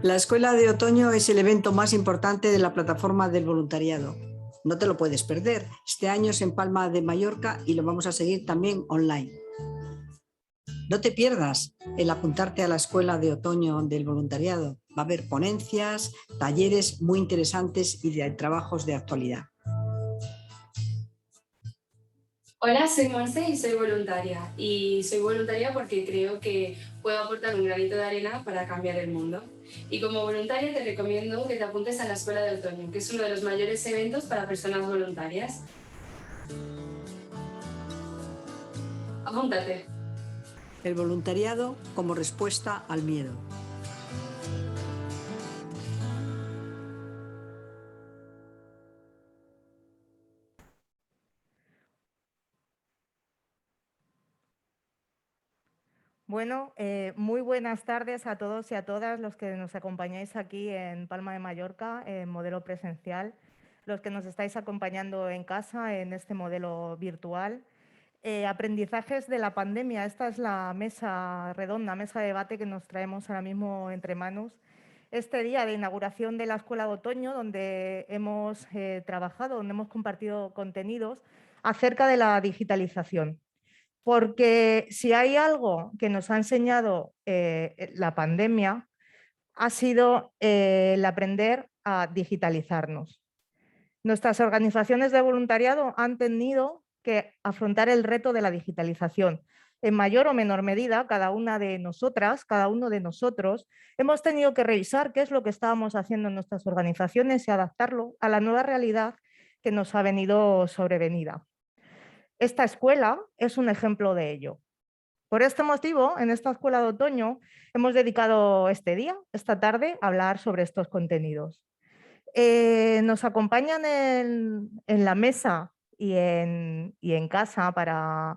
La Escuela de Otoño es el evento más importante de la plataforma del voluntariado. No te lo puedes perder. Este año es en Palma de Mallorca y lo vamos a seguir también online. No te pierdas el apuntarte a la Escuela de Otoño del voluntariado. Va a haber ponencias, talleres muy interesantes y de trabajos de actualidad. Hola, soy Monse y soy voluntaria. Y soy voluntaria porque creo que puedo aportar un granito de arena para cambiar el mundo. Y como voluntaria te recomiendo que te apuntes a la Escuela de Otoño, que es uno de los mayores eventos para personas voluntarias. Apúntate. El voluntariado como respuesta al miedo. Bueno, muy buenas tardes a todos y a todas los que nos acompañáis aquí en Palma de Mallorca, en modelo presencial, los que nos estáis acompañando en casa en este modelo virtual. Aprendizajes de la pandemia. Esta es la mesa redonda, mesa de debate que nos traemos ahora mismo entre manos. Este día de inauguración de la Escuela de Otoño, donde hemos trabajado, donde hemos compartido contenidos acerca de la digitalización. Porque si hay algo que nos ha enseñado la pandemia, ha sido el aprender a digitalizarnos. Nuestras organizaciones de voluntariado han tenido que afrontar el reto de la digitalización. En mayor o menor medida, cada una de nosotras, cada uno de nosotros, hemos tenido que revisar qué es lo que estábamos haciendo en nuestras organizaciones y adaptarlo a la nueva realidad que nos ha venido sobrevenida. Esta escuela es un ejemplo de ello. Por este motivo, en esta Escuela de Otoño hemos dedicado este día, esta tarde, a hablar sobre estos contenidos. Nos acompañan en la mesa y en casa para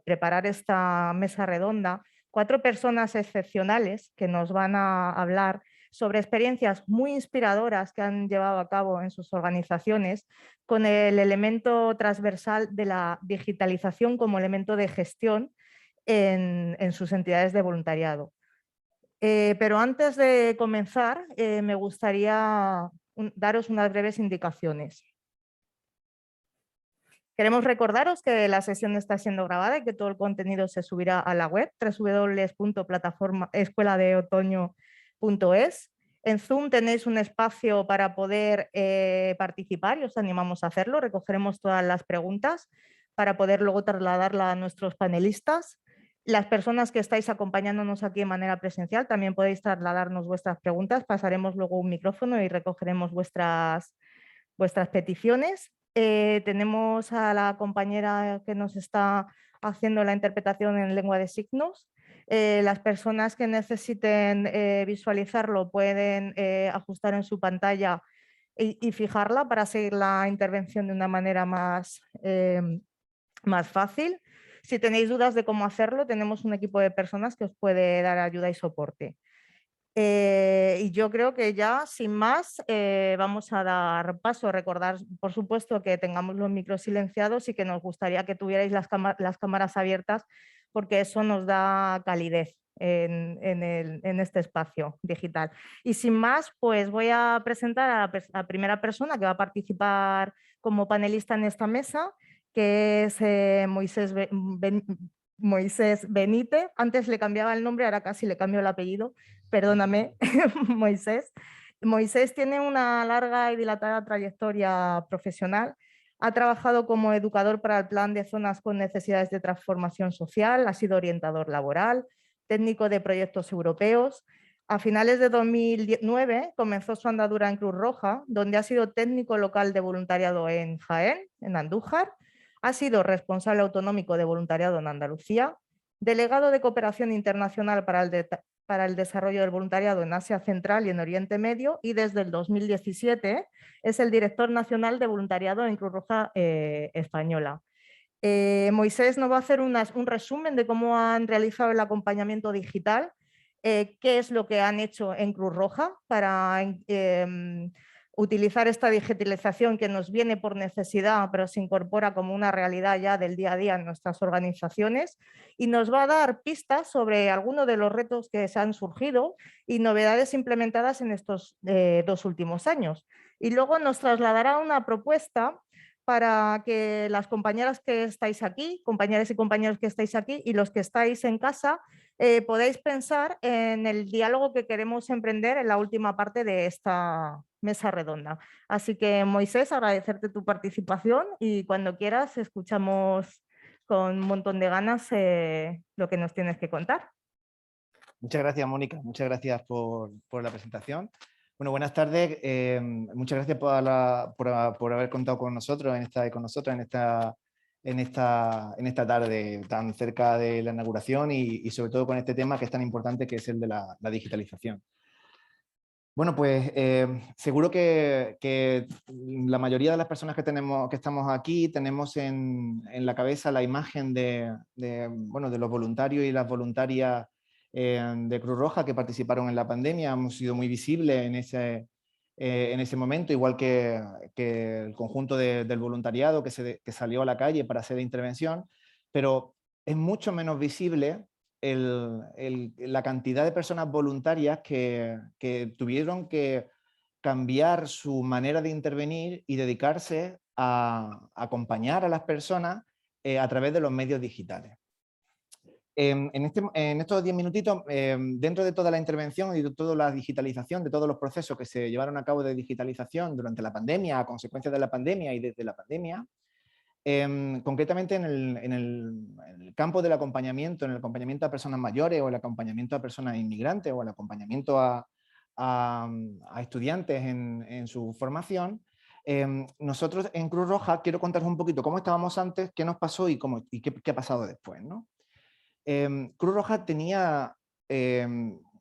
preparar esta mesa redonda 4 personas excepcionales que nos van a hablar sobre experiencias muy inspiradoras que han llevado a cabo en sus organizaciones con el elemento transversal de la digitalización como elemento de gestión en sus entidades de voluntariado. Pero antes de comenzar, me gustaría daros unas breves indicaciones. Queremos recordaros que la sesión está siendo grabada y que todo el contenido se subirá a la web www.plataformaescueladeotoño.es. En Zoom tenéis un espacio para poder participar y os animamos a hacerlo. Recogeremos todas las preguntas para poder luego trasladarla a nuestros panelistas. Las personas que estáis acompañándonos aquí de manera presencial también podéis trasladarnos vuestras preguntas. Pasaremos luego un micrófono y recogeremos vuestras peticiones. Tenemos a la compañera que nos está haciendo la interpretación en lengua de signos. Las personas que necesiten visualizarlo pueden ajustar en su pantalla y fijarla para seguir la intervención de una manera más fácil. Si tenéis dudas de cómo hacerlo, tenemos un equipo de personas que os puede dar ayuda y soporte. Y yo creo que ya, sin más, vamos a dar paso. Recordar, por supuesto, que tengamos los micros silenciados y que nos gustaría que tuvierais las cámaras abiertas, porque eso nos da calidez en este espacio digital. Y sin más, pues voy a presentar a la primera persona que va a participar como panelista en esta mesa, que es Moisés Benítez. Antes le cambiaba el nombre, ahora casi le cambio el apellido. Perdóname, Moisés. Moisés tiene una larga y dilatada trayectoria profesional. Ha trabajado como educador para el Plan de Zonas con Necesidades de Transformación Social, ha sido orientador laboral, técnico de proyectos europeos. A finales de 2009 comenzó su andadura en Cruz Roja, donde ha sido técnico local de voluntariado en Jaén, en Andújar. Ha sido responsable autonómico de voluntariado en Andalucía, delegado de cooperación internacional para el desarrollo del voluntariado en Asia Central y en Oriente Medio, y desde el 2017 es el director nacional de voluntariado en Cruz Roja Española. Moisés nos va a hacer un resumen de cómo han realizado el acompañamiento digital, qué es lo que han hecho en Cruz Roja utilizar esta digitalización que nos viene por necesidad, pero se incorpora como una realidad ya del día a día en nuestras organizaciones, y nos va a dar pistas sobre algunos de los retos que se han surgido y novedades implementadas en estos 2 últimos años. Y luego nos trasladará una propuesta para que las compañeras que estáis aquí, compañeras y compañeros que estáis aquí y los que estáis en casa, podáis pensar en el diálogo que queremos emprender en la última parte de esta mesa redonda. Así que, Moisés, agradecerte tu participación y cuando quieras escuchamos con un montón de ganas lo que nos tienes que contar. Muchas gracias, Mónica. Muchas gracias por la presentación. Bueno, buenas tardes. Muchas gracias por haber contado con nosotros en esta tarde tan cerca de la inauguración y sobre todo con este tema que es tan importante, que es el de la digitalización. Bueno, pues seguro que la mayoría de las personas que estamos aquí tenemos en la cabeza la imagen de los voluntarios y las voluntarias de Cruz Roja que participaron en la pandemia. Hemos sido muy visibles en ese momento, igual que el conjunto del voluntariado que salió a la calle para hacer intervención, pero es mucho menos visible la cantidad de personas voluntarias que tuvieron que cambiar su manera de intervenir y dedicarse a acompañar a las personas a través de los medios digitales. En estos 10 minutitos, dentro de toda la intervención y de toda la digitalización, de todos los procesos que se llevaron a cabo de digitalización durante la pandemia, a consecuencia de la pandemia y desde la pandemia, concretamente en el campo del acompañamiento, en el acompañamiento a personas mayores o el acompañamiento a personas inmigrantes o el acompañamiento a estudiantes en su formación, nosotros en Cruz Roja, quiero contaros un poquito cómo estábamos antes, qué nos pasó y qué ha pasado después, ¿no? Cruz Roja tenía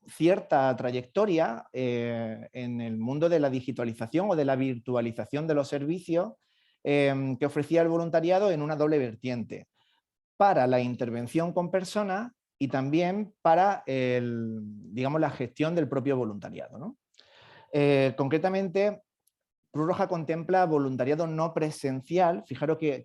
cierta trayectoria en el mundo de la digitalización o de la virtualización de los servicios que ofrecía el voluntariado en una doble vertiente, para la intervención con personas y también para digamos, la gestión del propio voluntariado, ¿no? Concretamente, Cruz Roja contempla voluntariado no presencial. Fijaros que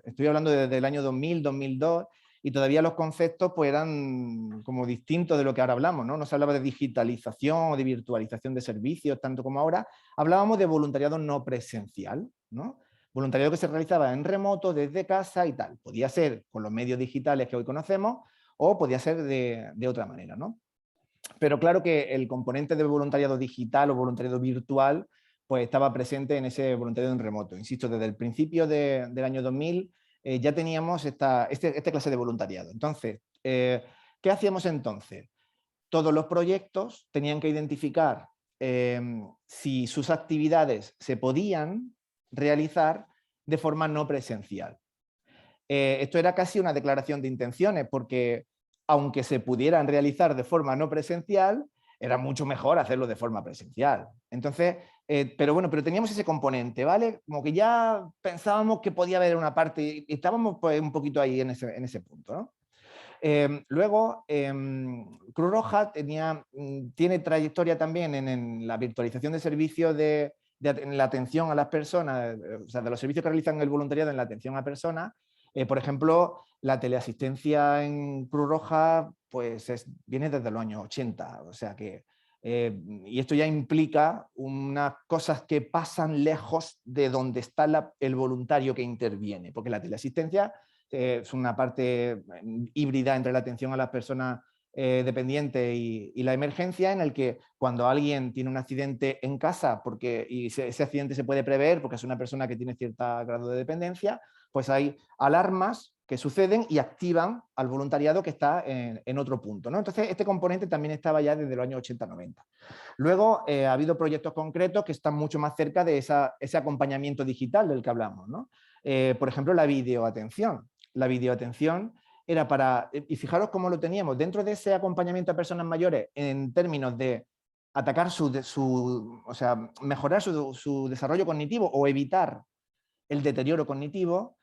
estoy hablando desde el año 2000, 2002, y todavía los conceptos pues, eran como distintos de lo que ahora hablamos, ¿no? No se hablaba de digitalización o de virtualización de servicios, tanto como ahora. Hablábamos de voluntariado no presencial, ¿no? Voluntariado que se realizaba en remoto, desde casa y tal. Podía ser con los medios digitales que hoy conocemos o podía ser de otra manera, ¿no? Pero claro que el componente de voluntariado digital o voluntariado virtual pues estaba presente en ese voluntariado en remoto. Insisto, desde el principio del año 2000 ya teníamos esta clase de voluntariado. Entonces, ¿qué hacíamos entonces? Todos los proyectos tenían que identificar si sus actividades se podían realizar de forma no presencial. Esto era casi una declaración de intenciones, porque aunque se pudieran realizar de forma no presencial, era mucho mejor hacerlo de forma presencial. Entonces, pero teníamos ese componente, ¿vale? Como que ya pensábamos que podía haber una parte, y estábamos pues un poquito ahí en ese punto, ¿no? Luego, Cruz Roja tiene trayectoria también en la virtualización de servicios en la atención a las personas, o sea, de los servicios que realizan el voluntariado en la atención a personas. Por ejemplo, la teleasistencia en Cruz Roja pues viene desde los años 80, o sea que, y esto ya implica unas cosas que pasan lejos de donde está el voluntario que interviene, porque la teleasistencia es una parte híbrida entre la atención a las personas dependientes y la emergencia, en el que cuando alguien tiene un accidente en casa, y ese accidente se puede prever porque es una persona que tiene cierto grado de dependencia, pues hay alarmas que suceden y activan al voluntariado que está en otro punto, ¿no? Entonces, este componente también estaba ya desde los años 80-90. Luego, ha habido proyectos concretos que están mucho más cerca de ese acompañamiento digital del que hablamos, ¿no? Por ejemplo, la videoatención. La videoatención era y fijaros cómo lo teníamos, dentro de ese acompañamiento a personas mayores en términos de atacar o sea, mejorar su desarrollo cognitivo o evitar el deterioro cognitivo,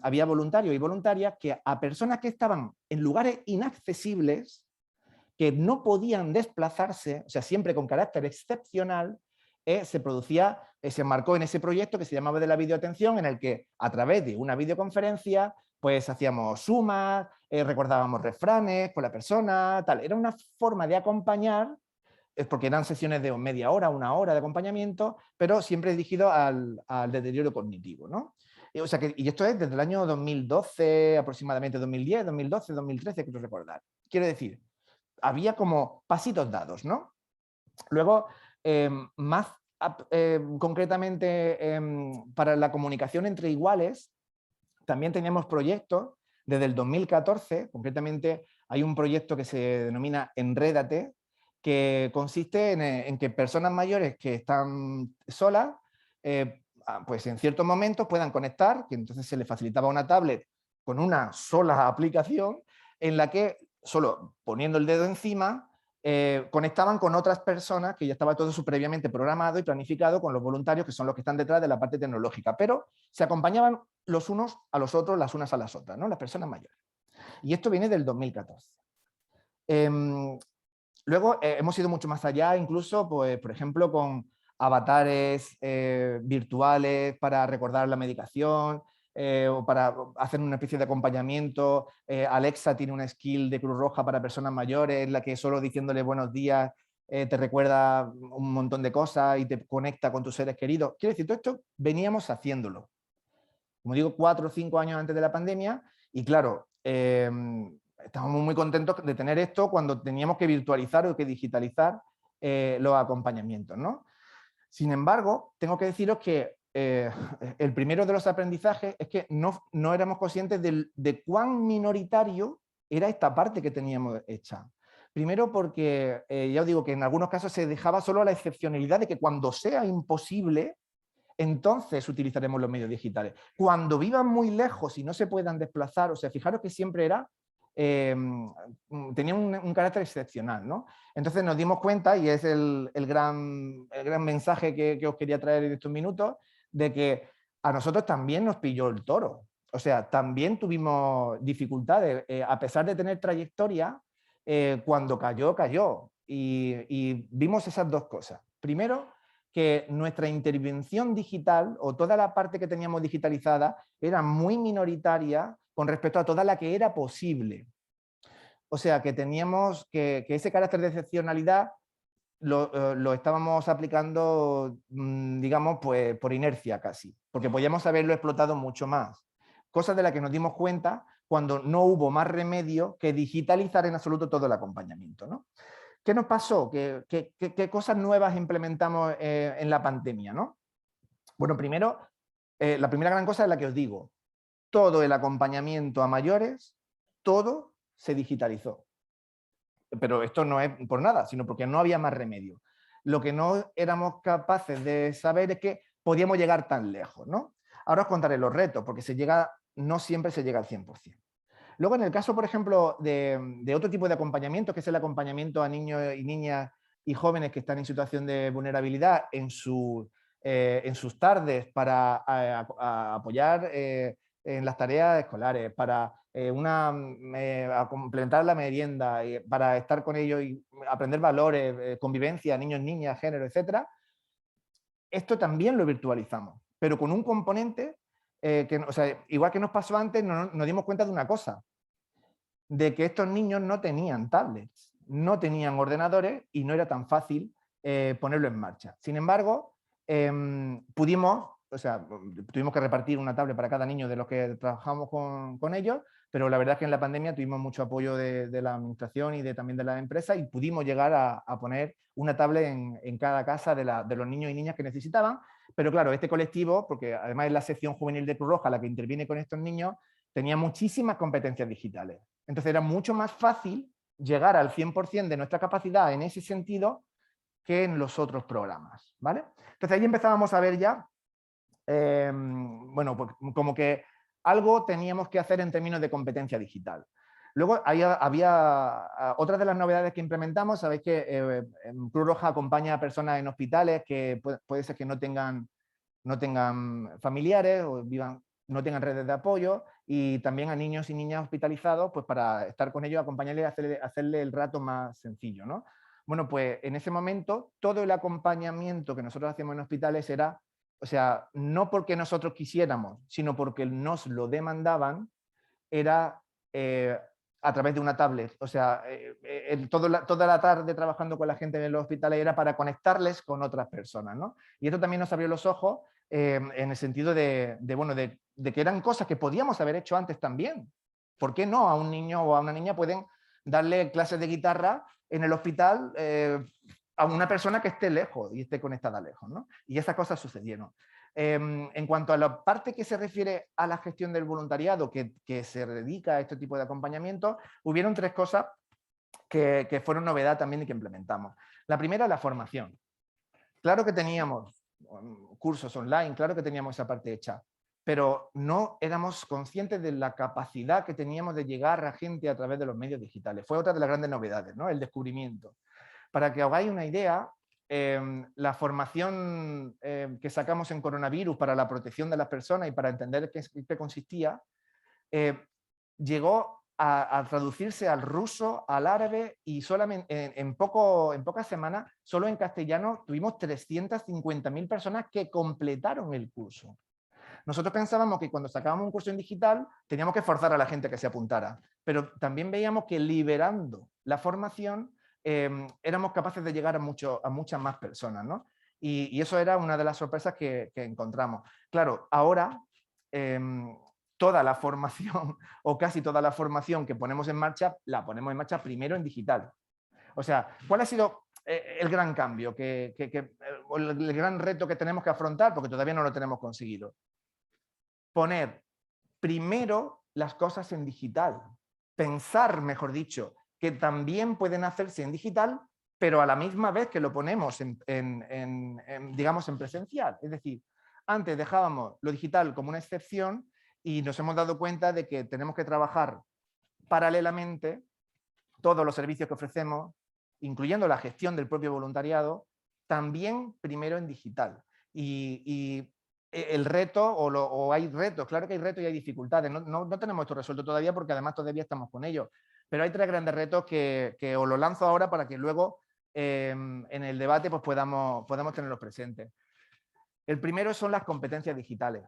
había voluntarios y voluntarias que a personas que estaban en lugares inaccesibles, que no podían desplazarse, o sea, siempre con carácter excepcional, se marcó en ese proyecto que se llamaba de la videoatención, en el que a través de una videoconferencia pues hacíamos sumas, recordábamos refranes con la persona, tal. Era una forma de acompañar, porque eran sesiones de media hora, una hora de acompañamiento, pero siempre dirigido al deterioro cognitivo, ¿no? O sea y esto es desde el año 2012, aproximadamente 2010, 2012, 2013, quiero recordar. Quiero decir, había como pasitos dados, ¿no? Luego, más concretamente para la comunicación entre iguales, también teníamos proyectos desde el 2014, concretamente hay un proyecto que se denomina Enrédate, que consiste en que personas mayores que están solas, pues en ciertos momentos puedan conectar, que entonces se les facilitaba una tablet con una sola aplicación en la que, solo poniendo el dedo encima, conectaban con otras personas, que ya estaba todo eso previamente programado y planificado con los voluntarios, que son los que están detrás de la parte tecnológica, pero se acompañaban los unos a los otros, las unas a las otras, ¿no? Las personas mayores. Y esto viene del 2014. Luego hemos ido mucho más allá, incluso, pues, por ejemplo, con avatares virtuales para recordar la medicación, o para hacer una especie de acompañamiento. Alexa tiene una skill de Cruz Roja para personas mayores, en la que solo diciéndole buenos días te recuerda un montón de cosas y te conecta con tus seres queridos. Quiero decir, todo esto veníamos haciéndolo, como digo, 4 o 5 años antes de la pandemia, y claro, estábamos muy contentos de tener esto cuando teníamos que virtualizar o que digitalizar los acompañamientos, ¿no? Sin embargo, tengo que deciros que el primero de los aprendizajes es que no éramos conscientes de cuán minoritario era esta parte que teníamos hecha. Primero porque, ya os digo que en algunos casos se dejaba solo la excepcionalidad de que cuando sea imposible, entonces utilizaremos los medios digitales. Cuando vivan muy lejos y no se puedan desplazar, o sea, fijaros que siempre era, tenía un carácter excepcional, ¿no? Entonces nos dimos cuenta, y es el gran mensaje que os quería traer en estos minutos, de que a nosotros también nos pilló el toro. O sea, también tuvimos dificultades, a pesar de tener trayectoria, cuando cayó, cayó. Y vimos esas dos cosas. Primero, que nuestra intervención digital, o toda la parte que teníamos digitalizada, era muy minoritaria con respecto a toda la que era posible. O sea, que teníamos que ese carácter de excepcionalidad lo estábamos aplicando, digamos, pues por inercia casi, porque podíamos haberlo explotado mucho más. Cosa de la que nos dimos cuenta cuando no hubo más remedio que digitalizar en absoluto todo el acompañamiento, ¿no? ¿Qué nos pasó? ¿Qué cosas nuevas implementamos en la pandemia, ¿no? Bueno, primero, la primera gran cosa es la que os digo. Todo el acompañamiento a mayores, todo se digitalizó. Pero esto no es por nada, sino porque no había más remedio. Lo que no éramos capaces de saber es que podíamos llegar tan lejos, ¿no? Ahora os contaré los retos, porque no siempre se llega al 100%. Luego, en el caso, por ejemplo, de otro tipo de acompañamiento, que es el acompañamiento a niños y niñas y jóvenes que están en situación de vulnerabilidad en sus tardes para apoyar en las tareas escolares, para complementar la merienda, para estar con ellos y aprender valores, convivencia, niños, niñas, género, etc. Esto también lo virtualizamos, pero con un componente o sea, igual que nos pasó antes, nos dimos cuenta de una cosa, de que estos niños no tenían tablets, no tenían ordenadores y no era tan fácil ponerlo en marcha. Sin embargo, tuvimos que repartir una tablet para cada niño de los que trabajamos con ellos, pero la verdad es que en la pandemia tuvimos mucho apoyo de la administración y también de la empresa, y pudimos llegar a poner una tablet en cada casa de los niños y niñas que necesitaban. Pero claro, este colectivo, porque además es la sección juvenil de Cruz Roja la que interviene con estos niños, tenía muchísimas competencias digitales. Entonces era mucho más fácil llegar al 100% de nuestra capacidad en ese sentido que en los otros programas, ¿vale? Entonces ahí empezábamos a ver ya, bueno, pues como que algo teníamos que hacer en términos de competencia digital. Luego había otra de las novedades que implementamos. Sabéis que Cruz Roja acompaña a personas en hospitales que puede ser que no tengan familiares o no tengan redes de apoyo, y también a niños y niñas hospitalizados, pues para estar con ellos, acompañarles, hacerle el rato más sencillo, ¿no? Bueno, pues en ese momento todo el acompañamiento que nosotros hacíamos en hospitales era, o sea, no porque nosotros quisiéramos, sino porque nos lo demandaban, era a través de una tablet. O sea, toda la tarde trabajando con la gente en los hospitales era para conectarles con otras personas, ¿no? Y esto también nos abrió los ojos en el sentido de que eran cosas que podíamos haber hecho antes también. ¿Por qué no a un niño o a una niña pueden darle clases de guitarra en el hospital a una persona que esté lejos y esté conectada lejos, ¿no? Y esas cosas sucedieron. En cuanto a la parte que se refiere a la gestión del voluntariado que se dedica a este tipo de acompañamiento, hubieron 3 cosas que fueron novedad también y que implementamos. La primera, la formación. Claro que teníamos cursos online, claro que teníamos esa parte hecha, pero no éramos conscientes de la capacidad que teníamos de llegar a gente a través de los medios digitales. Fue otra de las grandes novedades, ¿no? El descubrimiento. Para que os hagáis una idea, la formación que sacamos en coronavirus para la protección de las personas y para entender qué consistía, llegó a traducirse al ruso, al árabe, y solamente en pocas semanas, solo en castellano, tuvimos 350.000 personas que completaron el curso. Nosotros pensábamos que cuando sacábamos un curso en digital teníamos que forzar a la gente que se apuntara, pero también veíamos que liberando la formación éramos capaces de llegar a muchas más personas, ¿no? Y eso era una de las sorpresas que encontramos. Claro, ahora toda la formación o casi toda la formación que ponemos en marcha, la ponemos en marcha primero en digital. O sea, ¿cuál ha sido el gran cambio, el gran reto que tenemos que afrontar? Porque todavía no lo tenemos conseguido. Poner primero las cosas en digital. Pensar, mejor dicho, que también pueden hacerse en digital, pero a la misma vez que lo ponemos digamos, en presencial. Es decir, antes dejábamos lo digital como una excepción y nos hemos dado cuenta de que tenemos que trabajar paralelamente todos los servicios que ofrecemos, incluyendo la gestión del propio voluntariado, también primero en digital. Y el reto, o hay retos, claro que hay retos y hay dificultades, no tenemos esto resuelto todavía porque además todavía estamos con ello, pero hay 3 grandes retos que os los lanzo ahora para que luego en el debate pues podamos tenerlos presentes. El primero son las competencias digitales.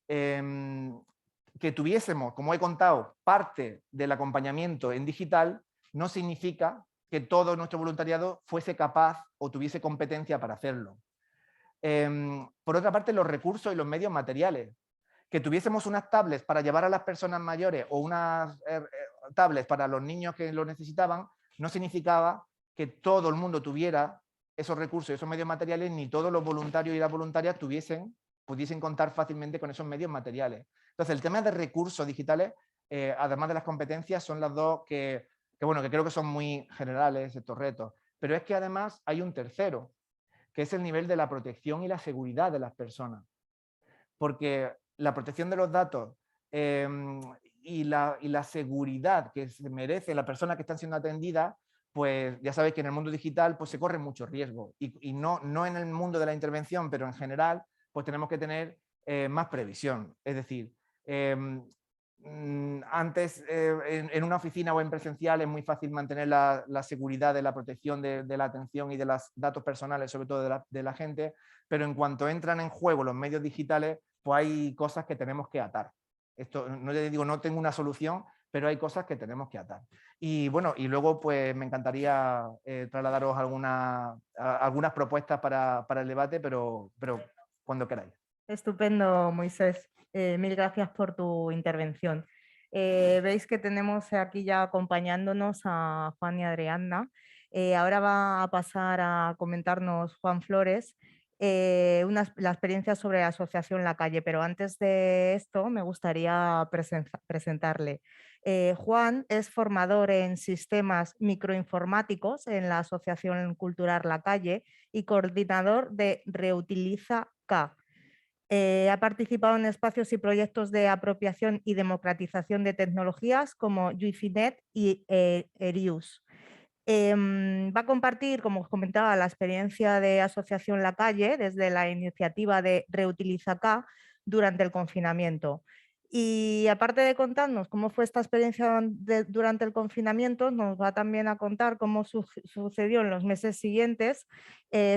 Que tuviésemos, como he contado, parte del acompañamiento en digital no significa que todo nuestro voluntariado fuese capaz o tuviese competencia para hacerlo. Por otra parte, los recursos y los medios materiales. Que tuviésemos unas tablets para llevar a las personas mayores o unas tablets para los niños que lo necesitaban, no significaba que todo el mundo tuviera esos recursos y esos medios materiales, ni todos los voluntarios y las voluntarias pudiesen contar fácilmente con esos medios materiales. Entonces, el tema de recursos digitales, además de las competencias, son las dos que creo que son muy generales estos retos. Pero es que además hay un tercero, que es el nivel de la protección y la seguridad de las personas. Porque la protección de los datos y la seguridad que merece la persona que está siendo atendida, pues ya sabéis que en el mundo digital pues se corre mucho riesgo. Y no en el mundo de la intervención, pero en general, pues tenemos que tener más previsión. Es decir, antes en una oficina o en presencial es muy fácil mantener la seguridad de la protección de la atención y de los datos personales, sobre todo de la gente, pero en cuanto entran en juego los medios digitales, pues hay cosas que tenemos que atar. Esto, no les digo, no tengo una solución, pero hay cosas que tenemos que atar. Y bueno, y luego pues me encantaría trasladaros algunas propuestas para el debate, pero cuando queráis. Estupendo, Moisés. Mil gracias por tu intervención. Veis que tenemos aquí ya acompañándonos a Juan y Adriana. Ahora va a pasar a comentarnos Juan Flores la experiencia sobre la asociación La Calle, pero antes de esto me gustaría presentarle. Juan es formador en sistemas microinformáticos en la Asociación Cultural La Calle y coordinador de Reutiliza K. Ha participado en espacios y proyectos de apropiación y democratización de tecnologías como UIFINET y ERIUS. Va a compartir, como os comentaba, la experiencia de Asociación La Calle desde la iniciativa de Reutiliza K durante el confinamiento. Y aparte de contarnos cómo fue esta experiencia durante el confinamiento, nos va también a contar cómo sucedió en los meses siguientes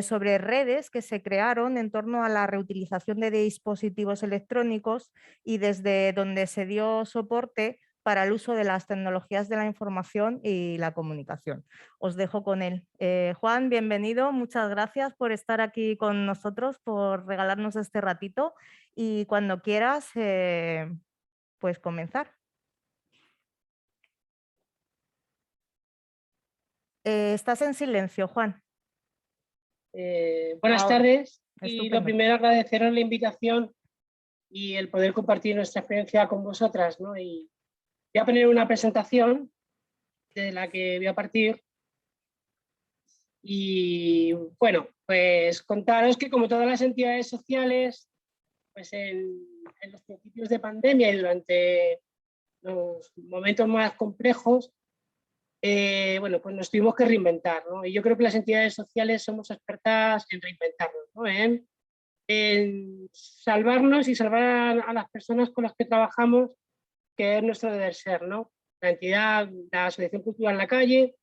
sobre redes que se crearon en torno a la reutilización de dispositivos electrónicos y desde donde se dio soporte para el uso de las tecnologías de la información y la comunicación. Os dejo con él. Juan, bienvenido, muchas gracias por estar aquí con nosotros, por regalarnos este ratito y cuando quieras, pues comenzar. Estás en silencio, Juan. Buenas Ahora. tardes y Estupendo. lo primero agradeceros la invitación y el poder compartir nuestra experiencia con vosotras, ¿no? Y voy a poner una presentación de la que voy a partir y bueno, pues contaros que como todas las entidades sociales, pues en los principios de pandemia y durante los momentos más complejos, bueno, pues nos tuvimos que reinventar, ¿no? Y yo creo que las entidades sociales somos expertas en reinventarnos, ¿no? En salvarnos y salvar a las personas con las que trabajamos, que es nuestro deber ser, ¿no? La entidad, la Asociación Cultural La Calle,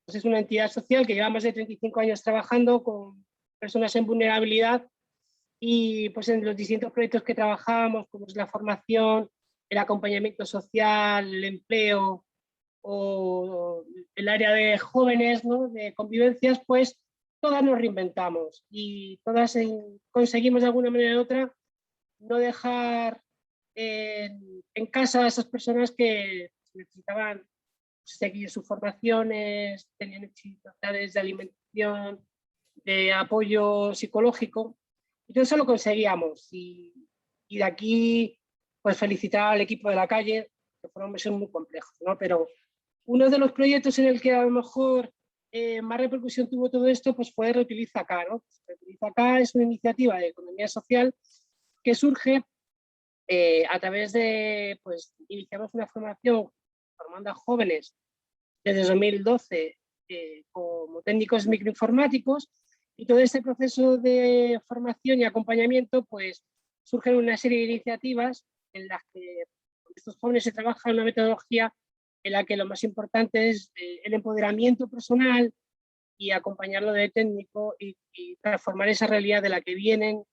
pues es una entidad social que lleva más de 35 años trabajando con personas en vulnerabilidad y pues en los distintos proyectos que trabajamos, como es la formación, el acompañamiento social, el empleo o el área de jóvenes, ¿no? De convivencias, pues todas nos reinventamos y todas conseguimos de alguna manera u otra no dejar en casa a esas personas que necesitaban seguir sus formaciones, tenían necesidades de alimentación, de apoyo psicológico, y todo eso lo conseguíamos. Y de aquí, pues felicitar al equipo de La Calle, que fueron meses muy complejos, ¿no? Pero uno de los proyectos en el que a lo mejor más repercusión tuvo todo esto, pues fue Reutiliza Acá, ¿no? Reutiliza Acá es una iniciativa de economía social que surge a través de, pues, iniciamos una formación formando a jóvenes desde 2012 como técnicos microinformáticos, y todo este proceso de formación y acompañamiento, pues surgen una serie de iniciativas en las que estos jóvenes se trabaja una metodología en la que lo más importante es el empoderamiento personal y acompañarlo de técnico y transformar esa realidad de la que vienen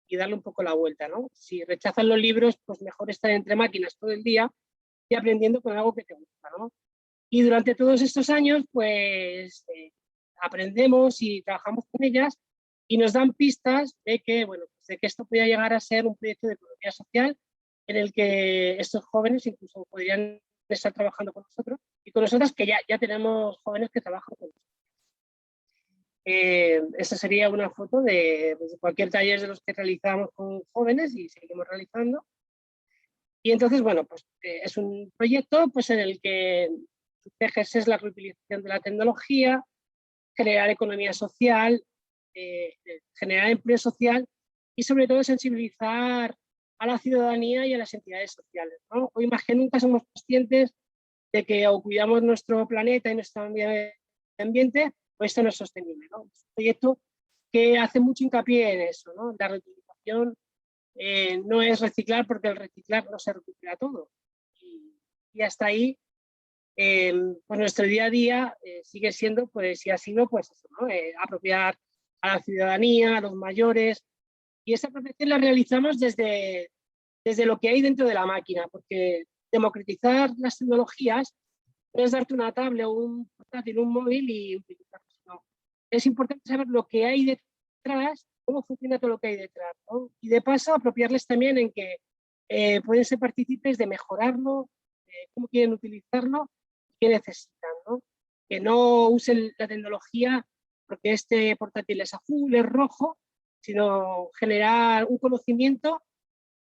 y darle un poco la vuelta, ¿no? Si rechazan los libros, pues mejor estar entre máquinas todo el día y aprendiendo con algo que te gusta, ¿no? Y durante todos estos años, pues aprendemos y trabajamos con ellas y nos dan pistas de que, bueno, pues de que esto podría llegar a ser un proyecto de economía social en el que estos jóvenes incluso podrían estar trabajando con nosotros y con nosotras, que ya tenemos jóvenes que trabajan con nosotros. Esta sería una foto de cualquier taller de los que realizamos con jóvenes y seguimos realizando. Y entonces, bueno, pues es un proyecto pues, en el que sus ejes es la reutilización de la tecnología, generar economía social, generar empleo social y sobre todo sensibilizar a la ciudadanía y a las entidades sociales, ¿no? Hoy más que nunca somos conscientes de que o cuidamos nuestro planeta y nuestro ambiente, o esto no es sostenible, ¿no? Es un proyecto que hace mucho hincapié en eso, ¿no? La reutilización no es reciclar, porque el reciclar no se recupera todo. Y hasta ahí, pues nuestro día a día sigue siendo, pues si ha sido, pues eso, ¿no? Apropiar a la ciudadanía, a los mayores, y esa apropiación la realizamos desde lo que hay dentro de la máquina, porque democratizar las tecnologías no es darte una tablet o un portátil, un móvil y utilizarlo. No. Es importante saber lo que hay detrás, cómo funciona todo lo que hay detrás, ¿no? Y de paso apropiarles también en que pueden ser partícipes de mejorarlo, cómo quieren utilizarlo, qué necesitan, ¿no? Que no usen la tecnología porque este portátil es azul, es rojo, sino generar un conocimiento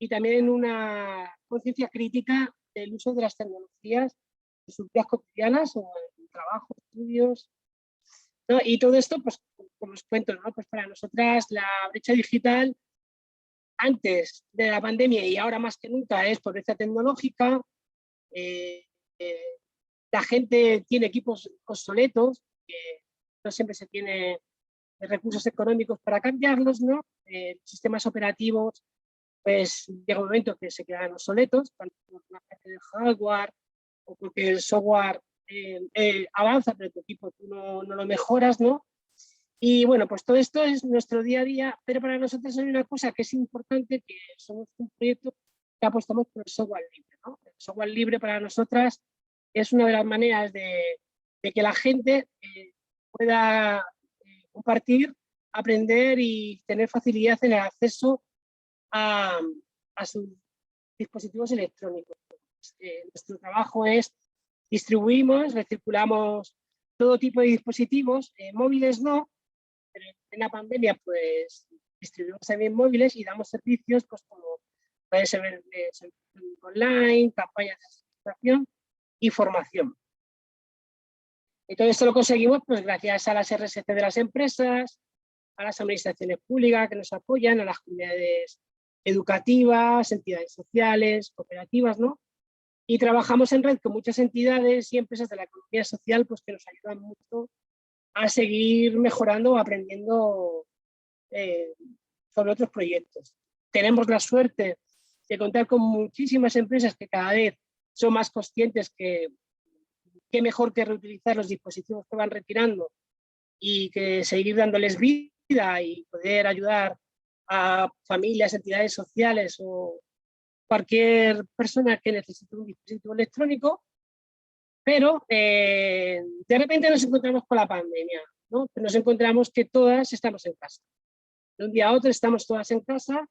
y también una conciencia crítica del uso de las tecnologías en sus vidas cotidianas o en trabajo, estudios, ¿no? Y todo esto, pues como os cuento, ¿no? Pues para nosotras la brecha digital antes de la pandemia y ahora más que nunca es pobreza tecnológica. La gente tiene equipos obsoletos, no siempre se tiene recursos económicos para cambiarlos, ¿no? Sistemas operativos pues llega un momento que se quedan obsoletos, tanto por la parte del hardware o porque el software avanza, pero tu equipo tú no lo mejoras, ¿no? Y bueno, pues todo esto es nuestro día a día, pero para nosotros hay una cosa que es importante, que somos un proyecto que apostamos por el software libre, ¿no? El software libre para nosotras es una de las maneras de que la gente pueda compartir, aprender y tener facilidad en el acceso a sus dispositivos electrónicos. Nuestro trabajo es distribuimos, recirculamos todo tipo de dispositivos, móviles no, pero en la pandemia pues distribuimos también móviles y damos servicios pues como puede ser online, campañas de sensibilización y formación. Y todo esto lo conseguimos pues gracias a las RSC de las empresas, a las administraciones públicas que nos apoyan, a las comunidades educativas, entidades sociales, cooperativas, ¿no? Y trabajamos en red con muchas entidades y empresas de la economía social pues, que nos ayudan mucho a seguir mejorando o aprendiendo sobre otros proyectos. Tenemos la suerte de contar con muchísimas empresas que cada vez son más conscientes que mejor que reutilizar los dispositivos que van retirando y que seguir dándoles vida y poder ayudar a familias, entidades sociales o cualquier persona que necesite un dispositivo electrónico, pero de repente nos encontramos con la pandemia, ¿no? Nos encontramos que todas estamos en casa. De un día a otro estamos todas en casa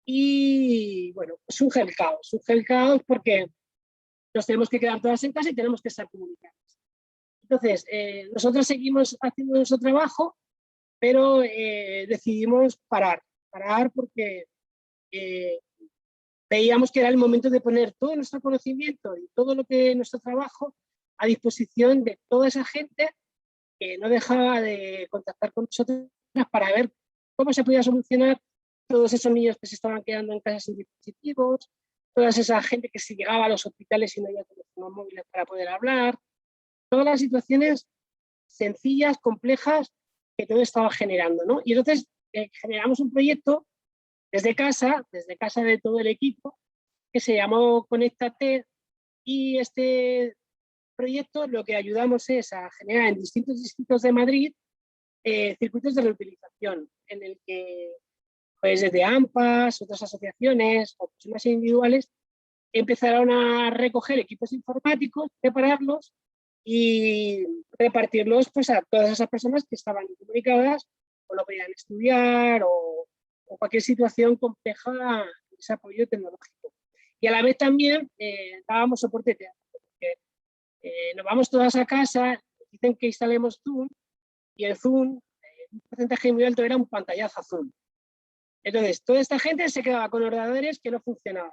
y bueno, surge el caos porque nos tenemos que quedar todas en casa y tenemos que estar comunicadas. Entonces, nosotros seguimos haciendo nuestro trabajo, pero decidimos parar porque veíamos que era el momento de poner todo nuestro conocimiento y todo lo que nuestro trabajo a disposición de toda esa gente que no dejaba de contactar con nosotros para ver cómo se podía solucionar todos esos niños que se estaban quedando en casa sin dispositivos, toda esa gente que se llegaba a los hospitales y no había teléfonos móviles para poder hablar, todas las situaciones sencillas, complejas que todo estaba generando, ¿no? Y entonces generamos un proyecto desde casa de todo el equipo, que se llamó Conéctate, y este proyecto lo que ayudamos es a generar en distintos distritos de Madrid circuitos de reutilización, en el que pues, desde AMPAs, otras asociaciones o personas individuales empezaron a recoger equipos informáticos, prepararlos y repartirlos pues, a todas esas personas que estaban incomunicadas o no podían estudiar o cualquier situación compleja en ese apoyo tecnológico. Y a la vez también dábamos soporte técnico, porque nos vamos todas a casa, dicen que instalemos Zoom, y el Zoom, un porcentaje muy alto era un pantallazo azul. Entonces, toda esta gente se quedaba con ordenadores que no funcionaban.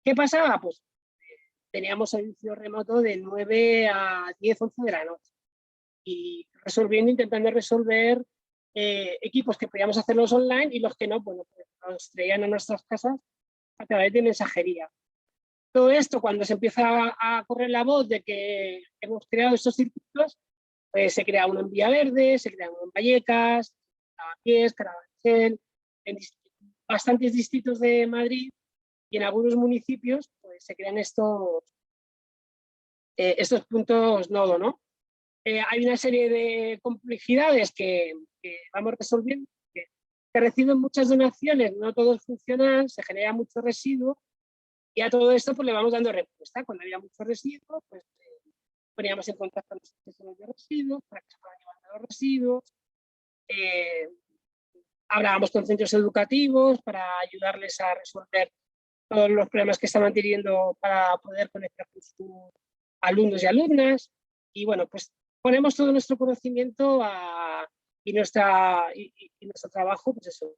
¿Qué pasaba? Pues teníamos servicio remoto de 9 a 10, 11 de la noche. Y intentando resolver equipos que podíamos hacerlos online y los que no, bueno, pues los traían a nuestras casas a través de mensajería. Todo esto, cuando se empieza a correr la voz de que hemos creado estos circuitos, pues se crea uno en Villaverde, se crea uno en Vallecas, Lavapiés, Carabanchel, en bastantes distritos de Madrid y en algunos municipios pues, se crean estos puntos nodo, ¿no? Hay una serie de complejidades que vamos resolviendo, que se reciben muchas donaciones, no todos funcionan, se genera mucho residuo y a todo esto pues, le vamos dando respuesta. Cuando había mucho residuo, pues poníamos en contacto con los asesores de residuos para que se puedan llevar los residuos. Hablábamos con centros educativos para ayudarles a resolver todos los problemas que estaban teniendo para poder conectar con sus alumnos y alumnas. Y bueno, pues ponemos todo nuestro conocimiento y nuestro trabajo, pues eso.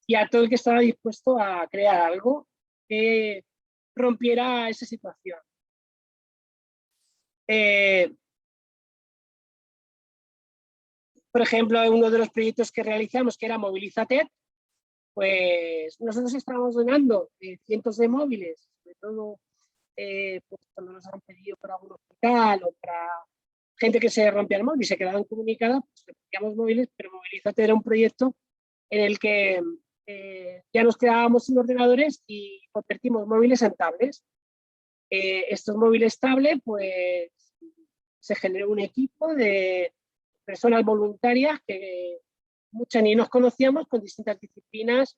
Y a todo el que estaba dispuesto a crear algo que rompiera esa situación. Por ejemplo, uno de los proyectos que realizamos, que era Movilízate, pues nosotros estábamos donando cientos de móviles, sobre todo pues cuando nos han pedido por algún hospital o para gente que se rompía el móvil y se quedaban comunicadas, pues le pedíamos móviles, pero Movilízate era un proyecto en el que ya nos quedábamos sin ordenadores y convertimos móviles en tablets. Estos móviles tablet, pues se generó un equipo de personas voluntarias que muchas ni nos conocíamos, con distintas disciplinas,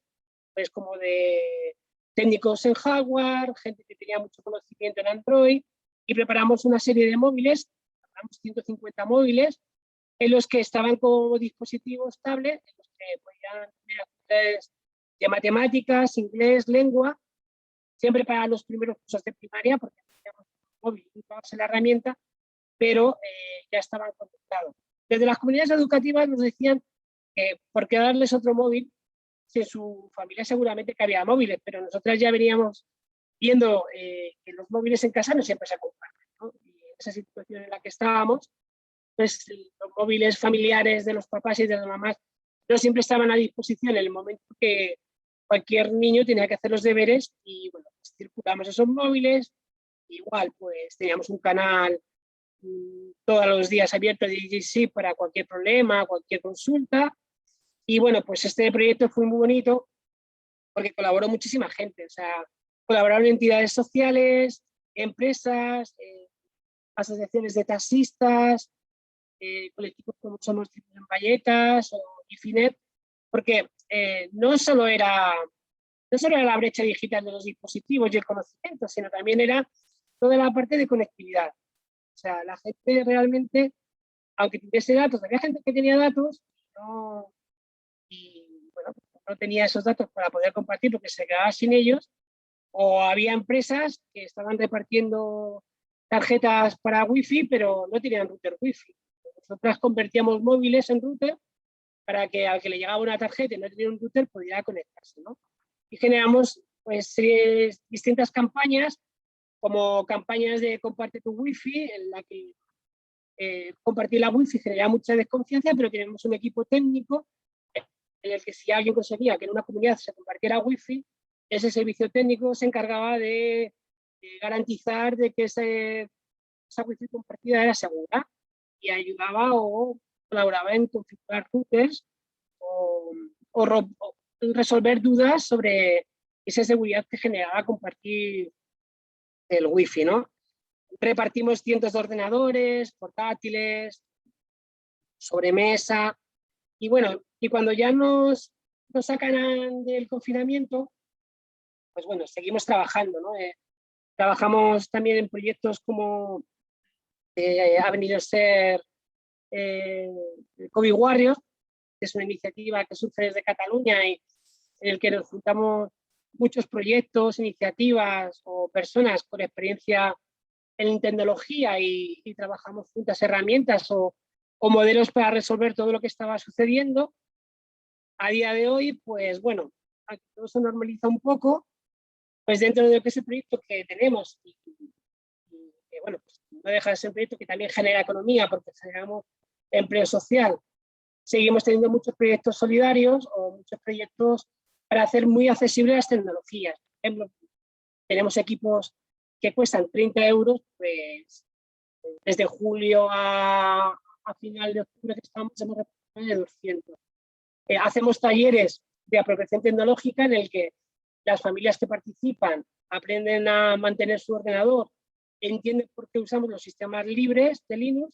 pues como de técnicos en hardware, gente que tenía mucho conocimiento en Android, y preparamos una serie de móviles, preparamos 150 móviles, en los que estaban como dispositivos tablet, en los que podían tener actividades de matemáticas, inglés, lengua, siempre para los primeros cursos de primaria, porque teníamos un móvil en la herramienta, pero ya estaban conectados. Desde las comunidades educativas nos decían que por qué darles otro móvil si en su familia seguramente que había móviles, pero nosotras ya veníamos viendo que los móviles en casa no siempre se comparten, ¿no? Y en esa situación en la que estábamos, pues los móviles familiares de los papás y de las mamás no siempre estaban a disposición en el momento que cualquier niño tenía que hacer los deberes, y bueno, pues circulamos esos móviles. Igual pues teníamos un canal todos los días abierto de DJC para cualquier problema, cualquier consulta. Y bueno, pues este proyecto fue muy bonito porque colaboró muchísima gente. O sea, colaboraron entidades sociales, empresas, asociaciones de taxistas, colectivos como Somos Tribus en Vallecas o IFINET, porque no solo era la brecha digital de los dispositivos y el conocimiento, sino también era toda la parte de conectividad. O sea, la gente realmente, aunque tuviese datos, había gente que tenía datos y bueno, no tenía esos datos para poder compartir porque se quedaba sin ellos, o había empresas que estaban repartiendo tarjetas para wifi pero no tenían router wifi. Nosotras convertíamos móviles en router para que al que le llegaba una tarjeta y no tenía un router pudiera conectarse, ¿no? Y generamos pues distintas campañas, como campañas de comparte tu wifi, en la que compartir la wifi genera mucha desconfianza, pero tenemos un equipo técnico en el que si alguien conseguía que en una comunidad se compartiera wifi, ese servicio técnico se encargaba de garantizar de que esa wifi compartida era segura, y ayudaba o colaboraba en configurar routers o resolver dudas sobre esa seguridad que generaba compartir el wifi, ¿no? Repartimos cientos de ordenadores, portátiles, sobremesa, y bueno, y cuando ya nos sacan del confinamiento, pues bueno, seguimos trabajando, ¿no? Trabajamos también en proyectos como ha venido a ser COVID Warriors, que es una iniciativa que surge desde Cataluña y en el que nos juntamos muchos proyectos, iniciativas o personas con experiencia en tecnología y trabajamos juntas herramientas o modelos para resolver todo lo que estaba sucediendo. A día de hoy, pues bueno, aquí todo se normaliza un poco, pues dentro de lo que es el proyecto que tenemos y que bueno, pues no deja de ser un proyecto que también genera economía porque generamos empleo social. Seguimos teniendo muchos proyectos solidarios o muchos proyectos para hacer muy accesibles las tecnologías. Por ejemplo, tenemos equipos que cuestan 30 euros, pues desde julio a final de octubre que estamos, hemos repartido de 200. Hacemos talleres de apropiación tecnológica en el que las familias que participan aprenden a mantener su ordenador, entienden por qué usamos los sistemas libres de Linux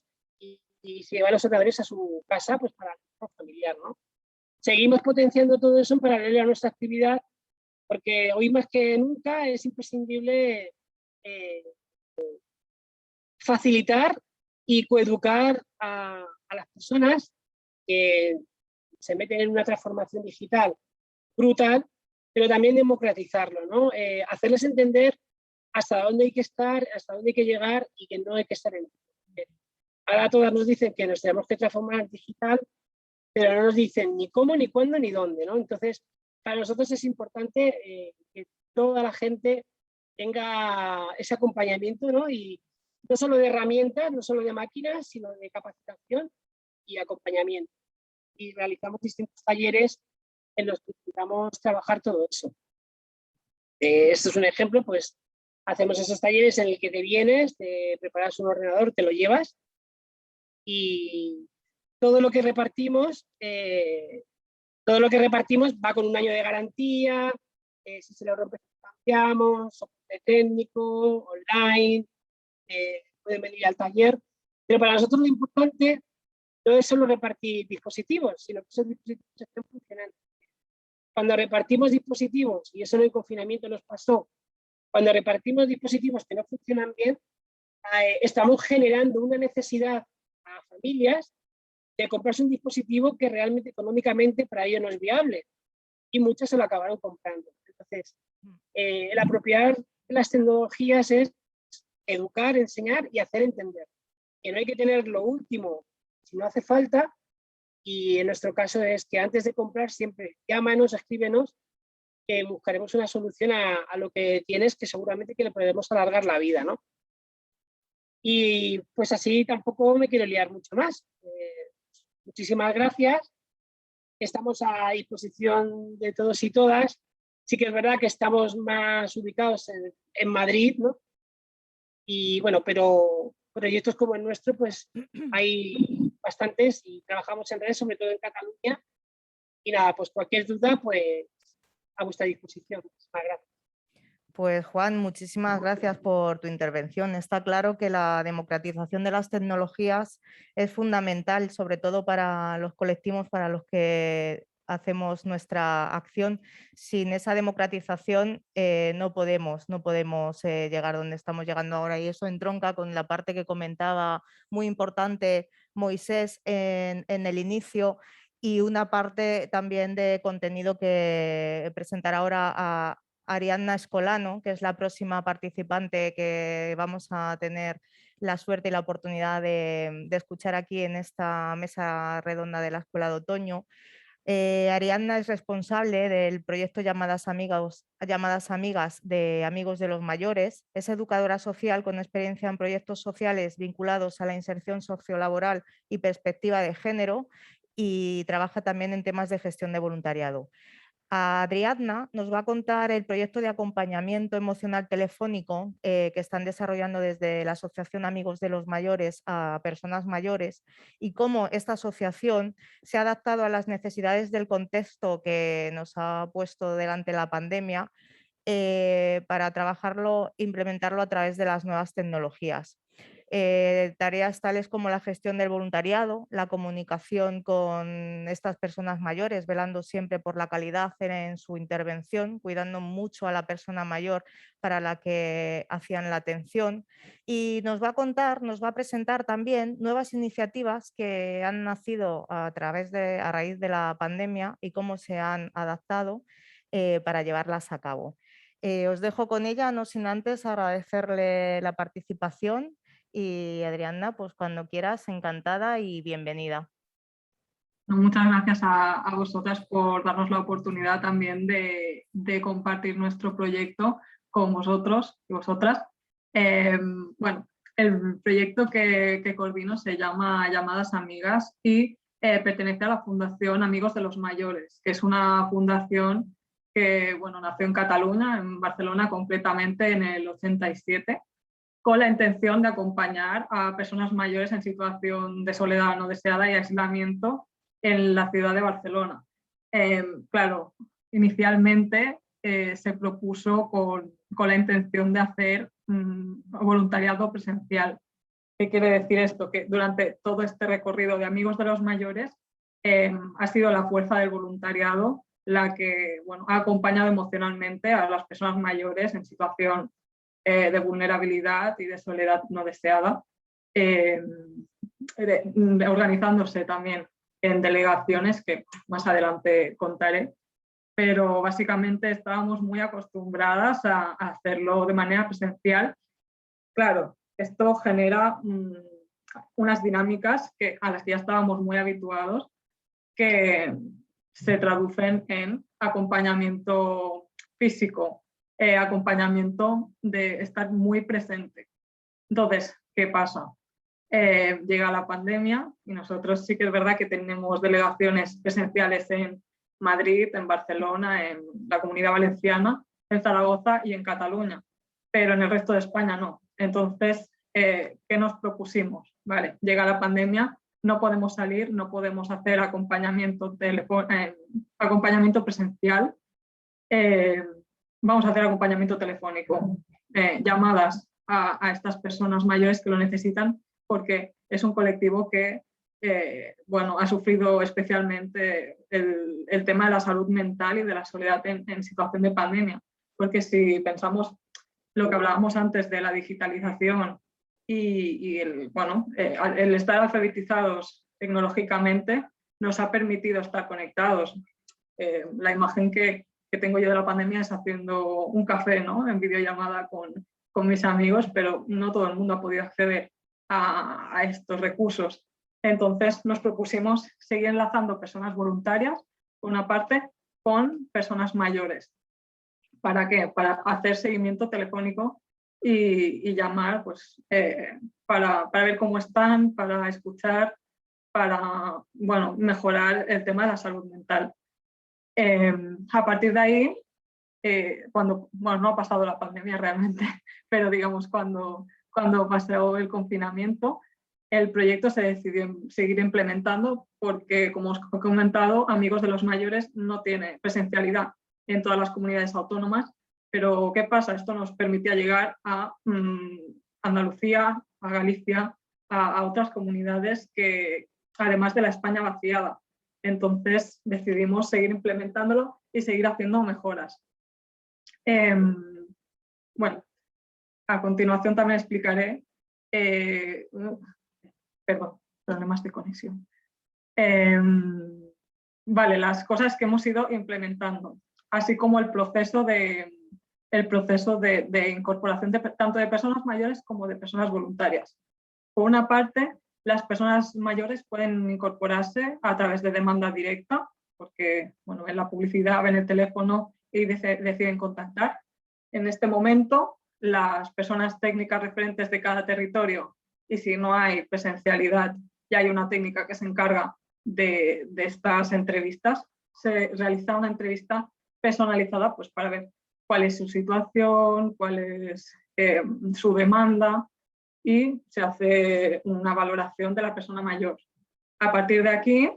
y se llevan los ordenadores a su casa pues para el familiar, ¿no? Seguimos potenciando todo eso en paralelo a nuestra actividad porque hoy más que nunca es imprescindible facilitar y coeducar a las personas que se meten en una transformación digital brutal, pero también democratizarlo, ¿no? Hacerles entender hasta dónde hay que estar, hasta dónde hay que llegar y que no hay que estar en el. Ahora todas nos dicen que nos tenemos que transformar en digital, pero no nos dicen ni cómo, ni cuándo, ni dónde, ¿no? Entonces, para nosotros es importante que toda la gente tenga ese acompañamiento, ¿no? Y no solo de herramientas, no solo de máquinas, sino de capacitación y acompañamiento. Y realizamos distintos talleres en los que intentamos trabajar todo eso. Esto es un ejemplo, pues hacemos esos talleres en el que te vienes, te preparas un ordenador, te lo llevas y todo lo que repartimos Todo lo que repartimos va con un año de garantía, si se lo rompe, cambiamos, soporte técnico, online, pueden venir al taller. Pero para nosotros lo importante no es solo repartir dispositivos, sino que esos dispositivos estén funcionando. Cuando repartimos dispositivos, y eso en el confinamiento nos pasó, cuando repartimos dispositivos que no funcionan bien, estamos generando una necesidad a familias de comprarse un dispositivo que realmente económicamente para ellos no es viable. Y muchas se lo acabaron comprando. Entonces, el apropiar las tecnologías es educar, enseñar y hacer entender. Que no hay que tener lo último si no hace falta, y en nuestro caso es que antes de comprar siempre llámanos, escríbenos, que buscaremos una solución a lo que tienes, que seguramente que le podemos alargar la vida, ¿no? Y pues así tampoco me quiero liar mucho más. Muchísimas gracias. Estamos a disposición de todos y todas. Sí que es verdad que estamos más ubicados en Madrid, ¿no? Y bueno, pero proyectos como el nuestro, pues hay bastantes y trabajamos en redes, sobre todo en Cataluña. Y nada, pues cualquier duda, pues a vuestra disposición. Muchas gracias. Pues Juan, muchísimas gracias por tu intervención. Está claro que la democratización de las tecnologías es fundamental, sobre todo para los colectivos para los que hacemos nuestra acción. Sin esa democratización no podemos llegar donde estamos llegando ahora, y eso entronca con la parte que comentaba muy importante Moisés en el inicio, y una parte también de contenido que presentará ahora a Ariadna Escolano, que es la próxima participante que vamos a tener la suerte y la oportunidad de escuchar aquí en esta mesa redonda de la Escuela de Otoño. Ariadna es responsable del proyecto Llamadas Amigas de Amigos de los Mayores. Es educadora social con experiencia en proyectos sociales vinculados a la inserción sociolaboral y perspectiva de género, y trabaja también en temas de gestión de voluntariado. Ariadna nos va a contar el proyecto de acompañamiento emocional telefónico que están desarrollando desde la Asociación Amigos de los Mayores a Personas Mayores, y cómo esta asociación se ha adaptado a las necesidades del contexto que nos ha puesto delante la pandemia para trabajarlo, implementarlo a través de las nuevas tecnologías. Tareas tales como la gestión del voluntariado, la comunicación con estas personas mayores, velando siempre por la calidad en su intervención, cuidando mucho a la persona mayor para la que hacían la atención, y nos va a presentar también nuevas iniciativas que han nacido a raíz de la pandemia y cómo se han adaptado para llevarlas a cabo. Os dejo con ella, no sin antes agradecerle la participación. Y Adriana, pues cuando quieras, encantada y bienvenida. Muchas gracias a vosotras por darnos la oportunidad también de compartir nuestro proyecto con vosotros y vosotras. Bueno, el proyecto que coordino se llama Llamadas Amigas y pertenece a la Fundación Amigos de los Mayores, que es una fundación que bueno, nació en Cataluña, en Barcelona concretamente en el 87, con la intención de acompañar a personas mayores en situación de soledad no deseada y aislamiento en la ciudad de Barcelona. Claro, inicialmente se propuso con la intención de hacer voluntariado presencial. ¿Qué quiere decir esto? Que durante todo este recorrido de Amigos de los Mayores ha sido la fuerza del voluntariado la que bueno, ha acompañado emocionalmente a las personas mayores en situación de vulnerabilidad y de soledad no deseada, organizándose también en delegaciones que más adelante contaré, pero básicamente estábamos muy acostumbradas a hacerlo de manera presencial. Claro, esto genera unas dinámicas a las que ya estábamos muy habituados, que se traducen en acompañamiento físico, acompañamiento de estar muy presente. Entonces, ¿qué pasa? Llega la pandemia y nosotros sí que es verdad que tenemos delegaciones presenciales en Madrid, en Barcelona, en la Comunidad Valenciana, en Zaragoza y en Cataluña, pero en el resto de España no. Entonces, ¿qué nos propusimos? Vale, llega la pandemia, no podemos salir, no podemos hacer acompañamiento presencial, vamos a hacer acompañamiento telefónico, llamadas a estas personas mayores que lo necesitan, porque es un colectivo que bueno, ha sufrido especialmente el tema de la salud mental y de la soledad en situación de pandemia. Porque si pensamos lo que hablábamos antes de la digitalización y el estar alfabetizados tecnológicamente nos ha permitido estar conectados. La imagen que tengo yo de la pandemia es haciendo un café, ¿no?, en videollamada con mis amigos, pero no todo el mundo ha podido acceder a estos recursos. Entonces nos propusimos seguir enlazando personas voluntarias, por una parte, con personas mayores. ¿Para qué? Para hacer seguimiento telefónico y llamar pues, para ver cómo están, para escuchar, para mejorar el tema de la salud mental. A partir de ahí, no ha pasado la pandemia realmente, pero digamos cuando pasó el confinamiento, el proyecto se decidió seguir implementando porque, como os he comentado, Amigos de los Mayores no tiene presencialidad en todas las comunidades autónomas, pero ¿qué pasa? Esto nos permitía llegar a Andalucía, a Galicia, a otras comunidades que, además de la España vaciada. Entonces decidimos seguir implementándolo y seguir haciendo mejoras. Bueno, a continuación también explicaré problemas de conexión. Vale, las cosas que hemos ido implementando, así como el proceso de incorporación tanto de personas mayores como de personas voluntarias. Por una parte, las personas mayores pueden incorporarse a través de demanda directa, porque ven la publicidad, ven el teléfono y deciden contactar. En este momento, las personas técnicas referentes de cada territorio, y si no hay presencialidad, ya hay una técnica que se encarga de estas entrevistas, se realiza una entrevista personalizada pues, para ver cuál es su situación, cuál es su demanda, y se hace una valoración de la persona mayor. A partir de aquí,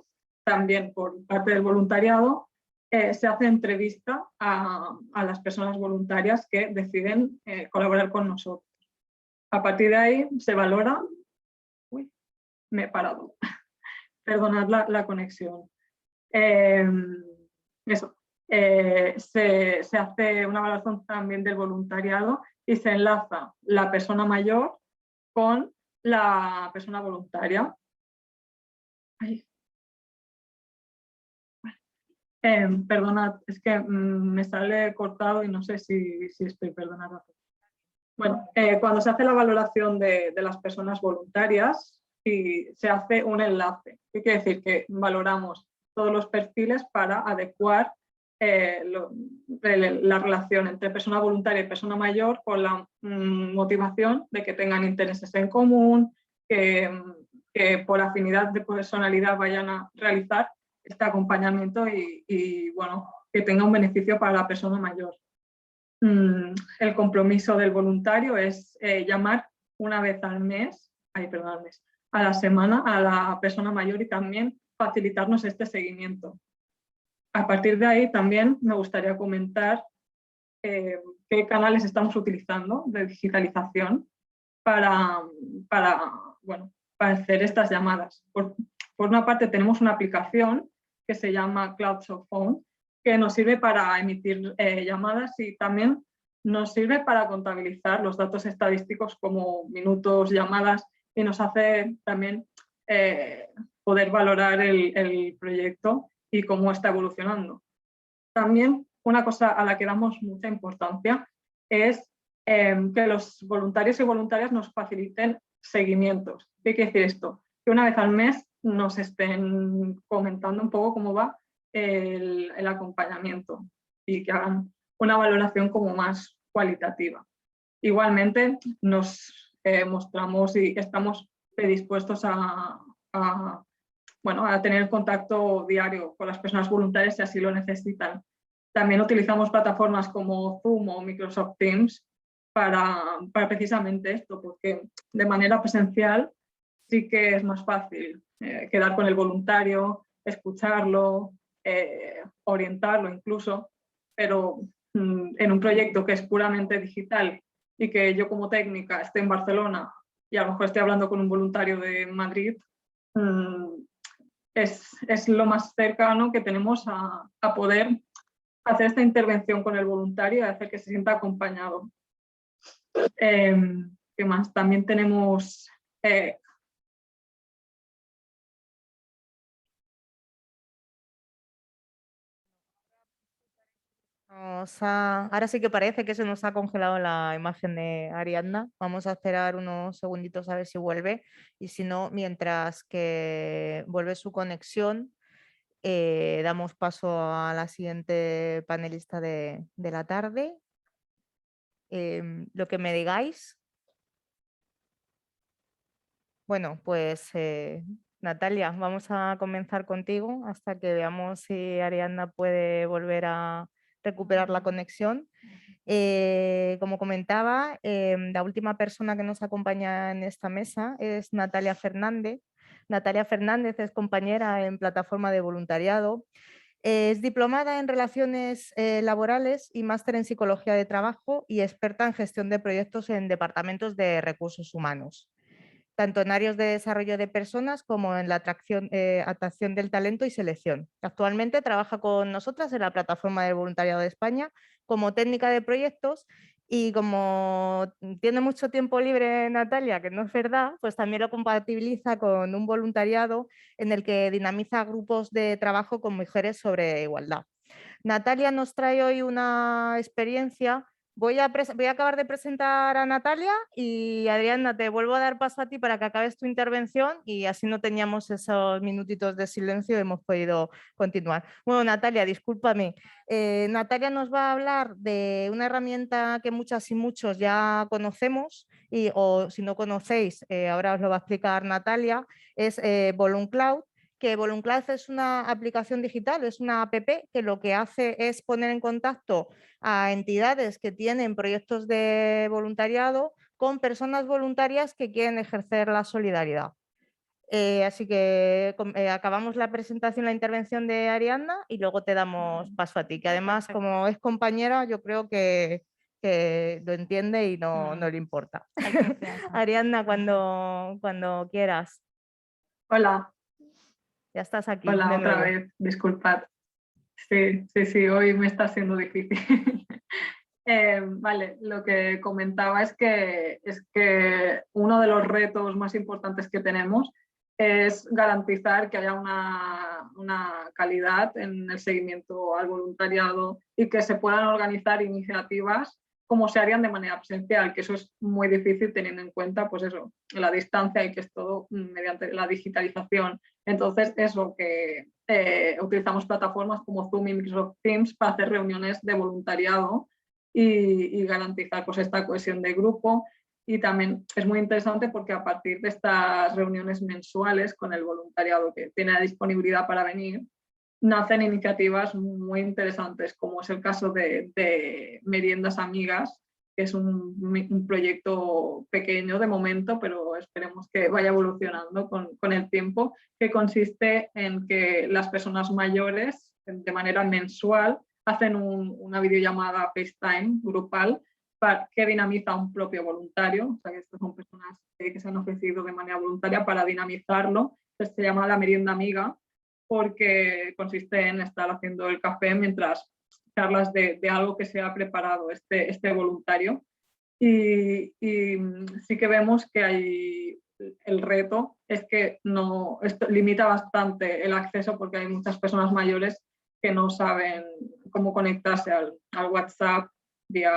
también por parte del voluntariado, se hace entrevista a las personas voluntarias que deciden colaborar con nosotros. A partir de ahí se valora... Uy, me he parado. Perdonad la conexión. Eso. Se hace una evaluación también del voluntariado y se enlaza la persona mayor con la persona voluntaria. Perdonad, es que me sale cortado y no sé si estoy perdonada. Bueno, cuando se hace la valoración de las personas voluntarias y se hace un enlace, ¿qué quiere decir? Que valoramos todos los perfiles para adecuar la relación entre persona voluntaria y persona mayor con la motivación de que tengan intereses en común, que por afinidad de personalidad vayan a realizar este acompañamiento y bueno, que tenga un beneficio para la persona mayor. El compromiso del voluntario es llamar una vez al mes, a la semana a la persona mayor y también facilitarnos este seguimiento. A partir de ahí también me gustaría comentar qué canales estamos utilizando de digitalización para hacer estas llamadas. Por una parte tenemos una aplicación que se llama CloudSoftPhone, que nos sirve para emitir llamadas y también nos sirve para contabilizar los datos estadísticos como minutos, llamadas, y nos hace también poder valorar el proyecto y cómo está evolucionando. También una cosa a la que damos mucha importancia es que los voluntarios y voluntarias nos faciliten seguimientos. ¿Qué quiere decir esto? Que una vez al mes nos estén comentando un poco cómo va el acompañamiento y que hagan una valoración como más cualitativa. Igualmente nos mostramos y estamos predispuestos a tener contacto diario con las personas voluntarias si así lo necesitan. También utilizamos plataformas como Zoom o Microsoft Teams para precisamente esto, porque de manera presencial sí que es más fácil quedar con el voluntario, escucharlo, orientarlo incluso, pero en un proyecto que es puramente digital y que yo como técnica esté en Barcelona y a lo mejor esté hablando con un voluntario de Madrid, es lo más cercano que tenemos a poder hacer esta intervención con el voluntario y hacer que se sienta acompañado. ¿Qué más? También tenemos... Ahora sí que parece que se nos ha congelado la imagen de Ariadna. Vamos a esperar unos segunditos a ver si vuelve. Y si no, mientras que vuelve su conexión, damos paso a la siguiente panelista de la tarde. Lo que me digáis. Bueno, pues Natalia, vamos a comenzar contigo hasta que veamos si Ariadna puede volver a recuperar la conexión. Como comentaba, la última persona que nos acompaña en esta mesa es Natalia Fernández. Natalia Fernández es compañera en plataforma de voluntariado. Es diplomada en Relaciones Laborales y máster en Psicología de Trabajo y experta en gestión de proyectos en departamentos de recursos humanos, tanto en áreas de desarrollo de personas como en la atracción del talento y selección. Actualmente trabaja con nosotras en la plataforma de voluntariado de España como técnica de proyectos y como tiene mucho tiempo libre Natalia, que no es verdad, pues también lo compatibiliza con un voluntariado en el que dinamiza grupos de trabajo con mujeres sobre igualdad. Natalia nos trae hoy una experiencia. Voy a acabar de presentar a Natalia y Adriana, te vuelvo a dar paso a ti para que acabes tu intervención y así no teníamos esos minutitos de silencio y hemos podido continuar. Bueno, Natalia, discúlpame. Natalia nos va a hablar de una herramienta que muchas y muchos ya conocemos o si no conocéis, ahora os lo va a explicar Natalia, es VolunCloud, que VolunCloud es una aplicación digital, es una app que lo que hace es poner en contacto a entidades que tienen proyectos de voluntariado con personas voluntarias que quieren ejercer la solidaridad. Así que acabamos la presentación, la intervención de Ariadna y luego te damos paso a ti, que además como es compañera yo creo que lo entiende y no le importa. Ariadna, cuando quieras. Hola. Ya estás aquí. Hola, otra vez, disculpad. Sí, hoy me está siendo difícil. Vale, lo que comentaba es que uno de los retos más importantes que tenemos es garantizar que haya una calidad en el seguimiento al voluntariado y que se puedan organizar iniciativas como se harían de manera presencial, que eso es muy difícil teniendo en cuenta pues eso, la distancia y que es todo mediante la digitalización. Entonces, eso que utilizamos plataformas como Zoom y Microsoft Teams para hacer reuniones de voluntariado y garantizar pues, esta cohesión de grupo. Y también es muy interesante porque a partir de estas reuniones mensuales con el voluntariado que tiene la disponibilidad para venir, nacen iniciativas muy interesantes, como es el caso de Meriendas Amigas, que es un proyecto pequeño de momento, pero esperemos que vaya evolucionando con el tiempo, que consiste en que las personas mayores, de manera mensual, hacen una videollamada FaceTime grupal que dinamiza un propio voluntario. O sea, que estas son personas que se han ofrecido de manera voluntaria para dinamizarlo. Entonces, se llama la Merienda Amiga, porque consiste en estar haciendo el café mientras charlas de algo que se ha preparado este voluntario. Y sí que vemos que hay el reto es que esto limita bastante el acceso porque hay muchas personas mayores que no saben cómo conectarse al WhatsApp vía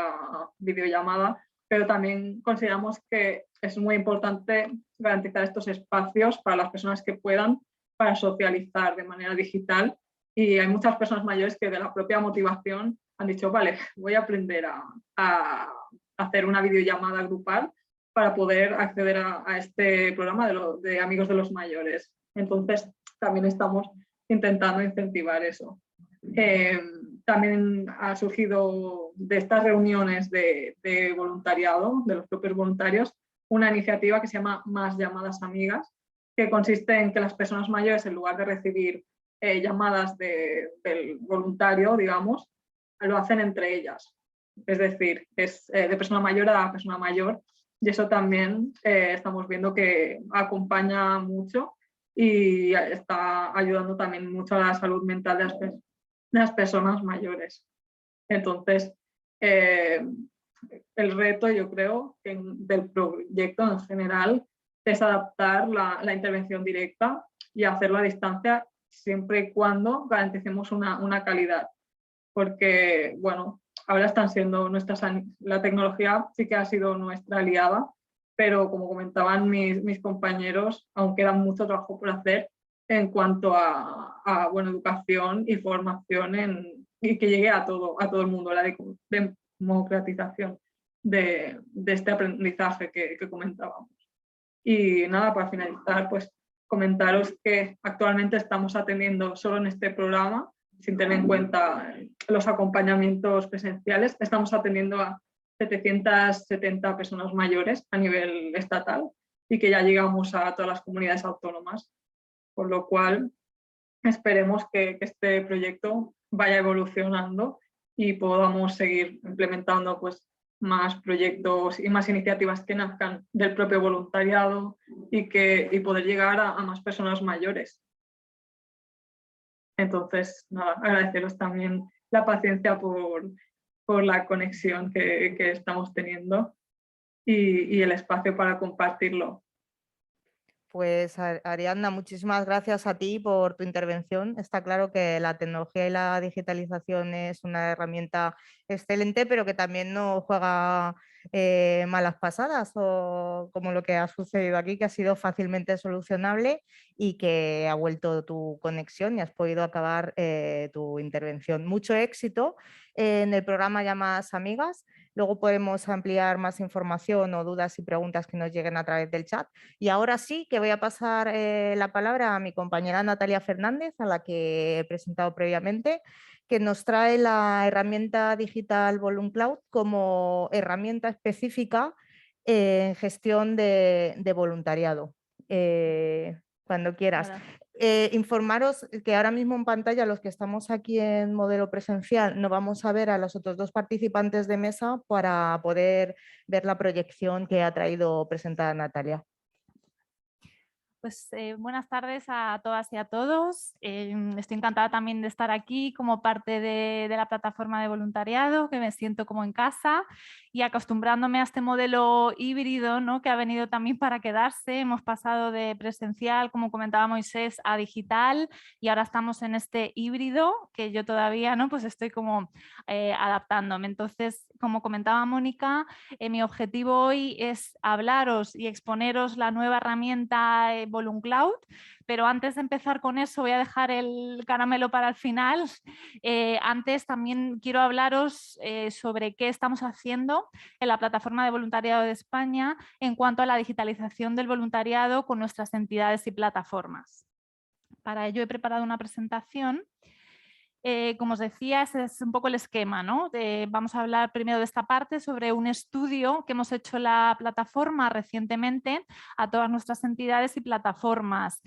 videollamada, pero también consideramos que es muy importante garantizar estos espacios para las personas que puedan para socializar de manera digital, y hay muchas personas mayores que de la propia motivación han dicho, vale, voy a aprender a hacer una videollamada grupal para poder acceder a este programa de Amigos de los Mayores. Entonces, también estamos intentando incentivar eso. También ha surgido de estas reuniones de voluntariado, de los propios voluntarios, una iniciativa que se llama Más Llamadas Amigas, que consiste en que las personas mayores, en lugar de recibir llamadas del voluntario, digamos, lo hacen entre ellas. Es decir, es de persona mayor a persona mayor, y eso también estamos viendo que acompaña mucho y está ayudando también mucho a la salud mental de las personas mayores. Entonces, el reto, yo creo, del proyecto en general es adaptar la intervención directa y hacerlo a distancia siempre y cuando garanticemos una calidad. Porque, bueno, ahora están siendo la tecnología sí que ha sido nuestra aliada, pero como comentaban mis compañeros, aún queda mucho trabajo por hacer en cuanto a bueno, educación y formación y que llegue a todo el mundo, la democratización de este aprendizaje que comentábamos. Y nada, para finalizar, pues comentaros que actualmente estamos atendiendo solo en este programa, sin tener en cuenta los acompañamientos presenciales, estamos atendiendo a 770 personas mayores a nivel estatal y que ya llegamos a todas las comunidades autónomas, por lo cual esperemos que este proyecto vaya evolucionando y podamos seguir implementando pues, más proyectos y más iniciativas que nazcan del propio voluntariado y poder llegar a más personas mayores. Entonces, nada, agradeceros también la paciencia por la conexión que estamos teniendo y el espacio para compartirlo. Pues Ariadna, muchísimas gracias a ti por tu intervención. Está claro que la tecnología y la digitalización es una herramienta excelente, pero que también no juega malas pasadas, o como lo que ha sucedido aquí, que ha sido fácilmente solucionable y que ha vuelto tu conexión y has podido acabar tu intervención. Mucho éxito en el programa Llamadas Amigas. Luego podemos ampliar más información o dudas y preguntas que nos lleguen a través del chat. Y ahora sí que voy a pasar la palabra a mi compañera Natalia Fernández, a la que he presentado previamente, que nos trae la herramienta digital VolunCloud como herramienta específica en gestión de voluntariado. Cuando quieras. Informaros que ahora mismo en pantalla, los que estamos aquí en modelo presencial, no vamos a ver a los otros dos participantes de mesa para poder ver la proyección que ha traído presentada Natalia. Pues buenas tardes a todas y a todos. Estoy encantada también de estar aquí como parte de la plataforma de voluntariado, que me siento como en casa y acostumbrándome a este modelo híbrido, ¿no?, que ha venido también para quedarse. Hemos pasado de presencial, como comentaba Moisés, a digital y ahora estamos en este híbrido que yo todavía, ¿no?, pues estoy como adaptándome. Entonces, como comentaba Mónica, mi objetivo hoy es hablaros y exponeros la nueva herramienta VolunCloud, pero antes de empezar con eso voy a dejar el caramelo para el final. Antes también quiero hablaros sobre qué estamos haciendo en la plataforma de voluntariado de España en cuanto a la digitalización del voluntariado con nuestras entidades y plataformas. Para ello he preparado una presentación. Como os decía, ese es un poco el esquema, ¿no? Vamos a hablar primero de esta parte sobre un estudio que hemos hecho en la plataforma recientemente a todas nuestras entidades y plataformas.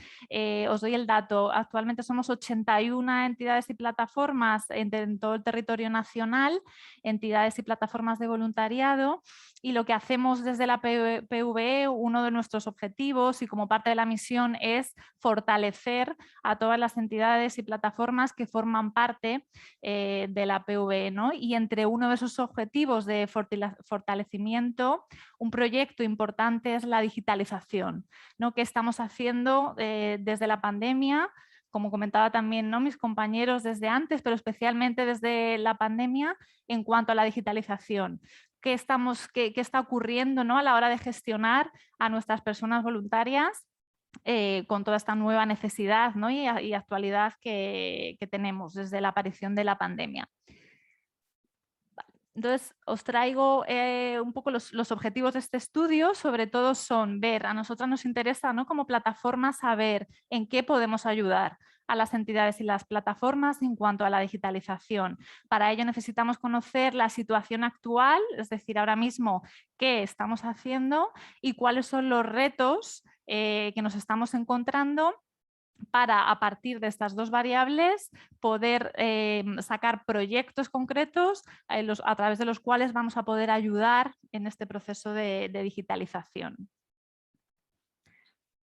Os doy el dato, actualmente somos 81 entidades y plataformas en todo el territorio nacional, entidades y plataformas de voluntariado, y lo que hacemos desde la PVE, uno de nuestros objetivos y como parte de la misión es fortalecer a todas las entidades y plataformas que forman parte de la PVE, ¿no? Y entre uno de esos objetivos de fortalecimiento, un proyecto importante es la digitalización, ¿no?, que estamos haciendo desde la pandemia, como comentaba también, ¿no?, mis compañeros desde antes, pero especialmente desde la pandemia en cuanto a la digitalización. ¿Qué está ocurriendo, ¿no?, a la hora de gestionar a nuestras personas voluntarias con toda esta nueva necesidad, ¿no?, y actualidad que tenemos desde la aparición de la pandemia? Entonces, os traigo un poco los objetivos de este estudio. Sobre todo son ver, a nosotras nos interesa, ¿no?, como plataforma saber en qué podemos ayudar a las entidades y las plataformas en cuanto a la digitalización. Para ello necesitamos conocer la situación actual, es decir, ahora mismo qué estamos haciendo y cuáles son los retos que nos estamos encontrando para, a partir de estas dos variables, poder sacar proyectos concretos a través de los cuales vamos a poder ayudar en este proceso de digitalización.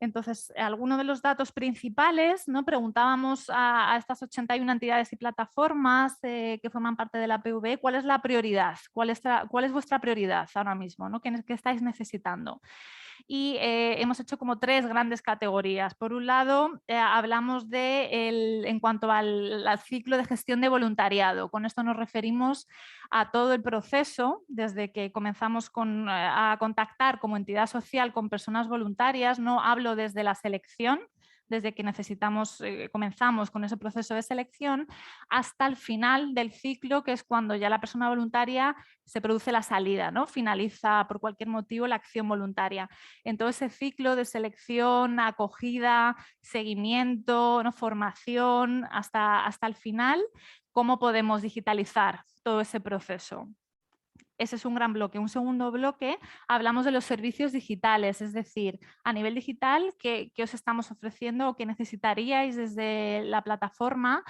Entonces, algunos de los datos principales, ¿no? Preguntábamos a estas 81 entidades y plataformas que forman parte de la PV, ¿cuál es la prioridad? ¿Cuál es vuestra prioridad ahora mismo, ¿no? ¿Qué estáis necesitando? Y hemos hecho como 3 grandes categorías. Por un lado, hablamos en cuanto al ciclo de gestión de voluntariado. Con esto nos referimos a todo el proceso, desde que comenzamos a contactar como entidad social con personas voluntarias. No hablo desde la selección, desde que comenzamos con ese proceso de selección, hasta el final del ciclo, que es cuando ya la persona voluntaria se produce la salida, ¿no? Finaliza por cualquier motivo la acción voluntaria. En todo ese ciclo de selección, acogida, seguimiento, ¿no? Formación, hasta el final, ¿cómo podemos digitalizar todo ese proceso? Ese es un gran bloque. Un segundo bloque, hablamos de los servicios digitales, es decir, a nivel digital, ¿qué os estamos ofreciendo o qué necesitaríais desde la plataforma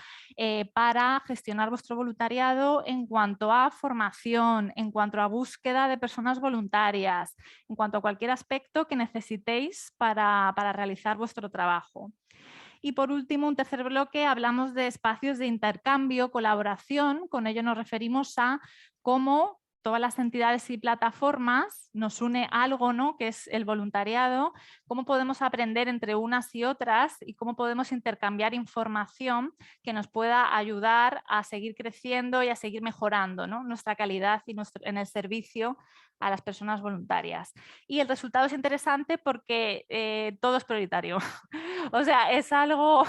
para gestionar vuestro voluntariado en cuanto a formación, en cuanto a búsqueda de personas voluntarias, en cuanto a cualquier aspecto que necesitéis para realizar vuestro trabajo? Y por último, un tercer bloque, hablamos de espacios de intercambio, colaboración. Con ello nos referimos a cómo todas las entidades y plataformas nos une algo, ¿no? Que es el voluntariado, cómo podemos aprender entre unas y otras y cómo podemos intercambiar información que nos pueda ayudar a seguir creciendo y a seguir mejorando, ¿no? Nuestra calidad y en el servicio a las personas voluntarias. Y el resultado es interesante porque todo es prioritario. O sea, es algo,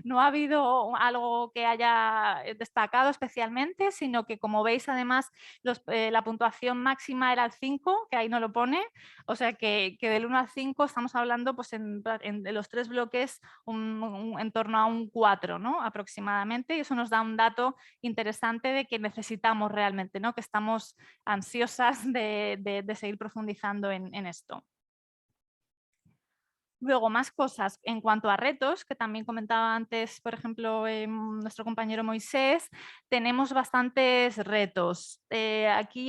no ha habido algo que haya destacado especialmente, sino que, como veis, además la puntuación máxima era el 5, que ahí no lo pone, o sea que del 1 al 5 estamos hablando pues de los 3 bloques en torno a un 4, ¿no? Aproximadamente, y eso nos da un dato interesante de que necesitamos realmente, ¿no? Que estamos ansiosas de seguir profundizando en esto. Luego, más cosas en cuanto a retos, que también comentaba antes, por ejemplo, nuestro compañero Moisés, tenemos bastantes retos. Aquí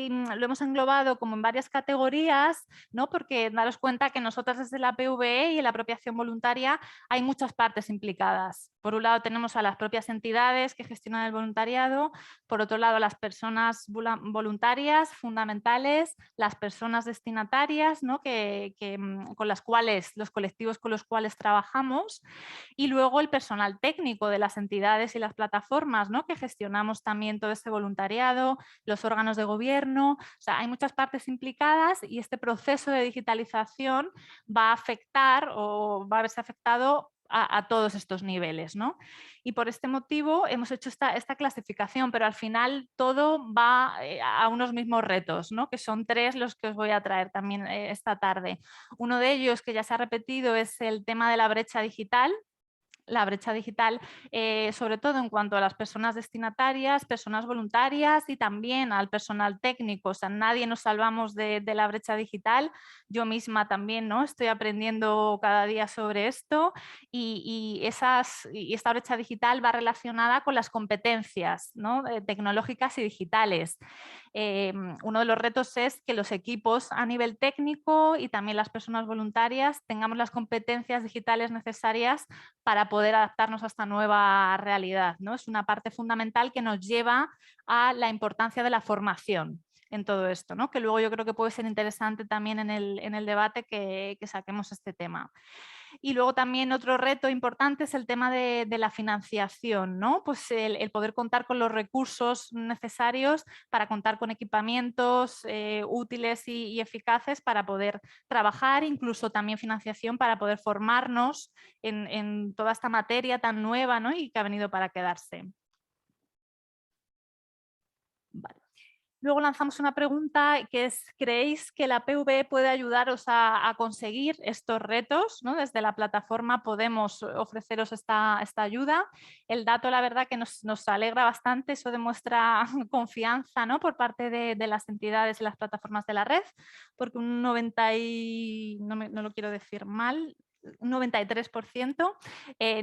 lo hemos englobado como en varias categorías, ¿no? Porque daros cuenta que nosotras desde la PVE y en la apropiación voluntaria hay muchas partes implicadas. Por un lado tenemos a las propias entidades que gestionan el voluntariado, por otro lado las personas voluntarias fundamentales, las personas destinatarias, ¿no? Con las cuales, los colectivos con los cuales trabajamos, y luego el personal técnico de las entidades y las plataformas, ¿no? Que gestionamos también todo este voluntariado, los órganos de gobierno. O sea, hay muchas partes implicadas y este proceso de digitalización va a afectar o va a verse afectado a todos estos niveles, ¿no? Y por este motivo hemos hecho esta clasificación, pero al final todo va a unos mismos retos, ¿no? Que son 3 los que os voy a traer también esta tarde. Uno de ellos, que ya se ha repetido, es el tema de la brecha digital. La brecha digital, sobre todo en cuanto a las personas destinatarias, personas voluntarias y también al personal técnico. O sea, nadie nos salvamos de la brecha digital. Yo misma también, ¿no? Estoy aprendiendo cada día sobre esto y esta brecha digital va relacionada con las competencias, ¿no? Tecnológicas y digitales. Uno de los retos es que los equipos a nivel técnico y también las personas voluntarias tengamos las competencias digitales necesarias para poder adaptarnos a esta nueva realidad, ¿no? Es una parte fundamental que nos lleva a la importancia de la formación en todo esto, ¿no? Que luego yo creo que puede ser interesante también en el debate que saquemos este tema. Y luego también otro reto importante es el tema de la financiación, ¿no? Pues el poder contar con los recursos necesarios para contar con equipamientos útiles y eficaces para poder trabajar, incluso también financiación para poder formarnos en toda esta materia tan nueva, ¿no? Y que ha venido para quedarse. Vale. Luego lanzamos una pregunta que es, ¿creéis que la PV puede ayudaros a conseguir estos retos, ¿no? Desde la plataforma podemos ofreceros esta ayuda. El dato, la verdad, que nos alegra bastante, eso demuestra confianza, ¿no? Por parte de las entidades y las plataformas de la red, porque un 90 y, no lo quiero decir mal, un 93%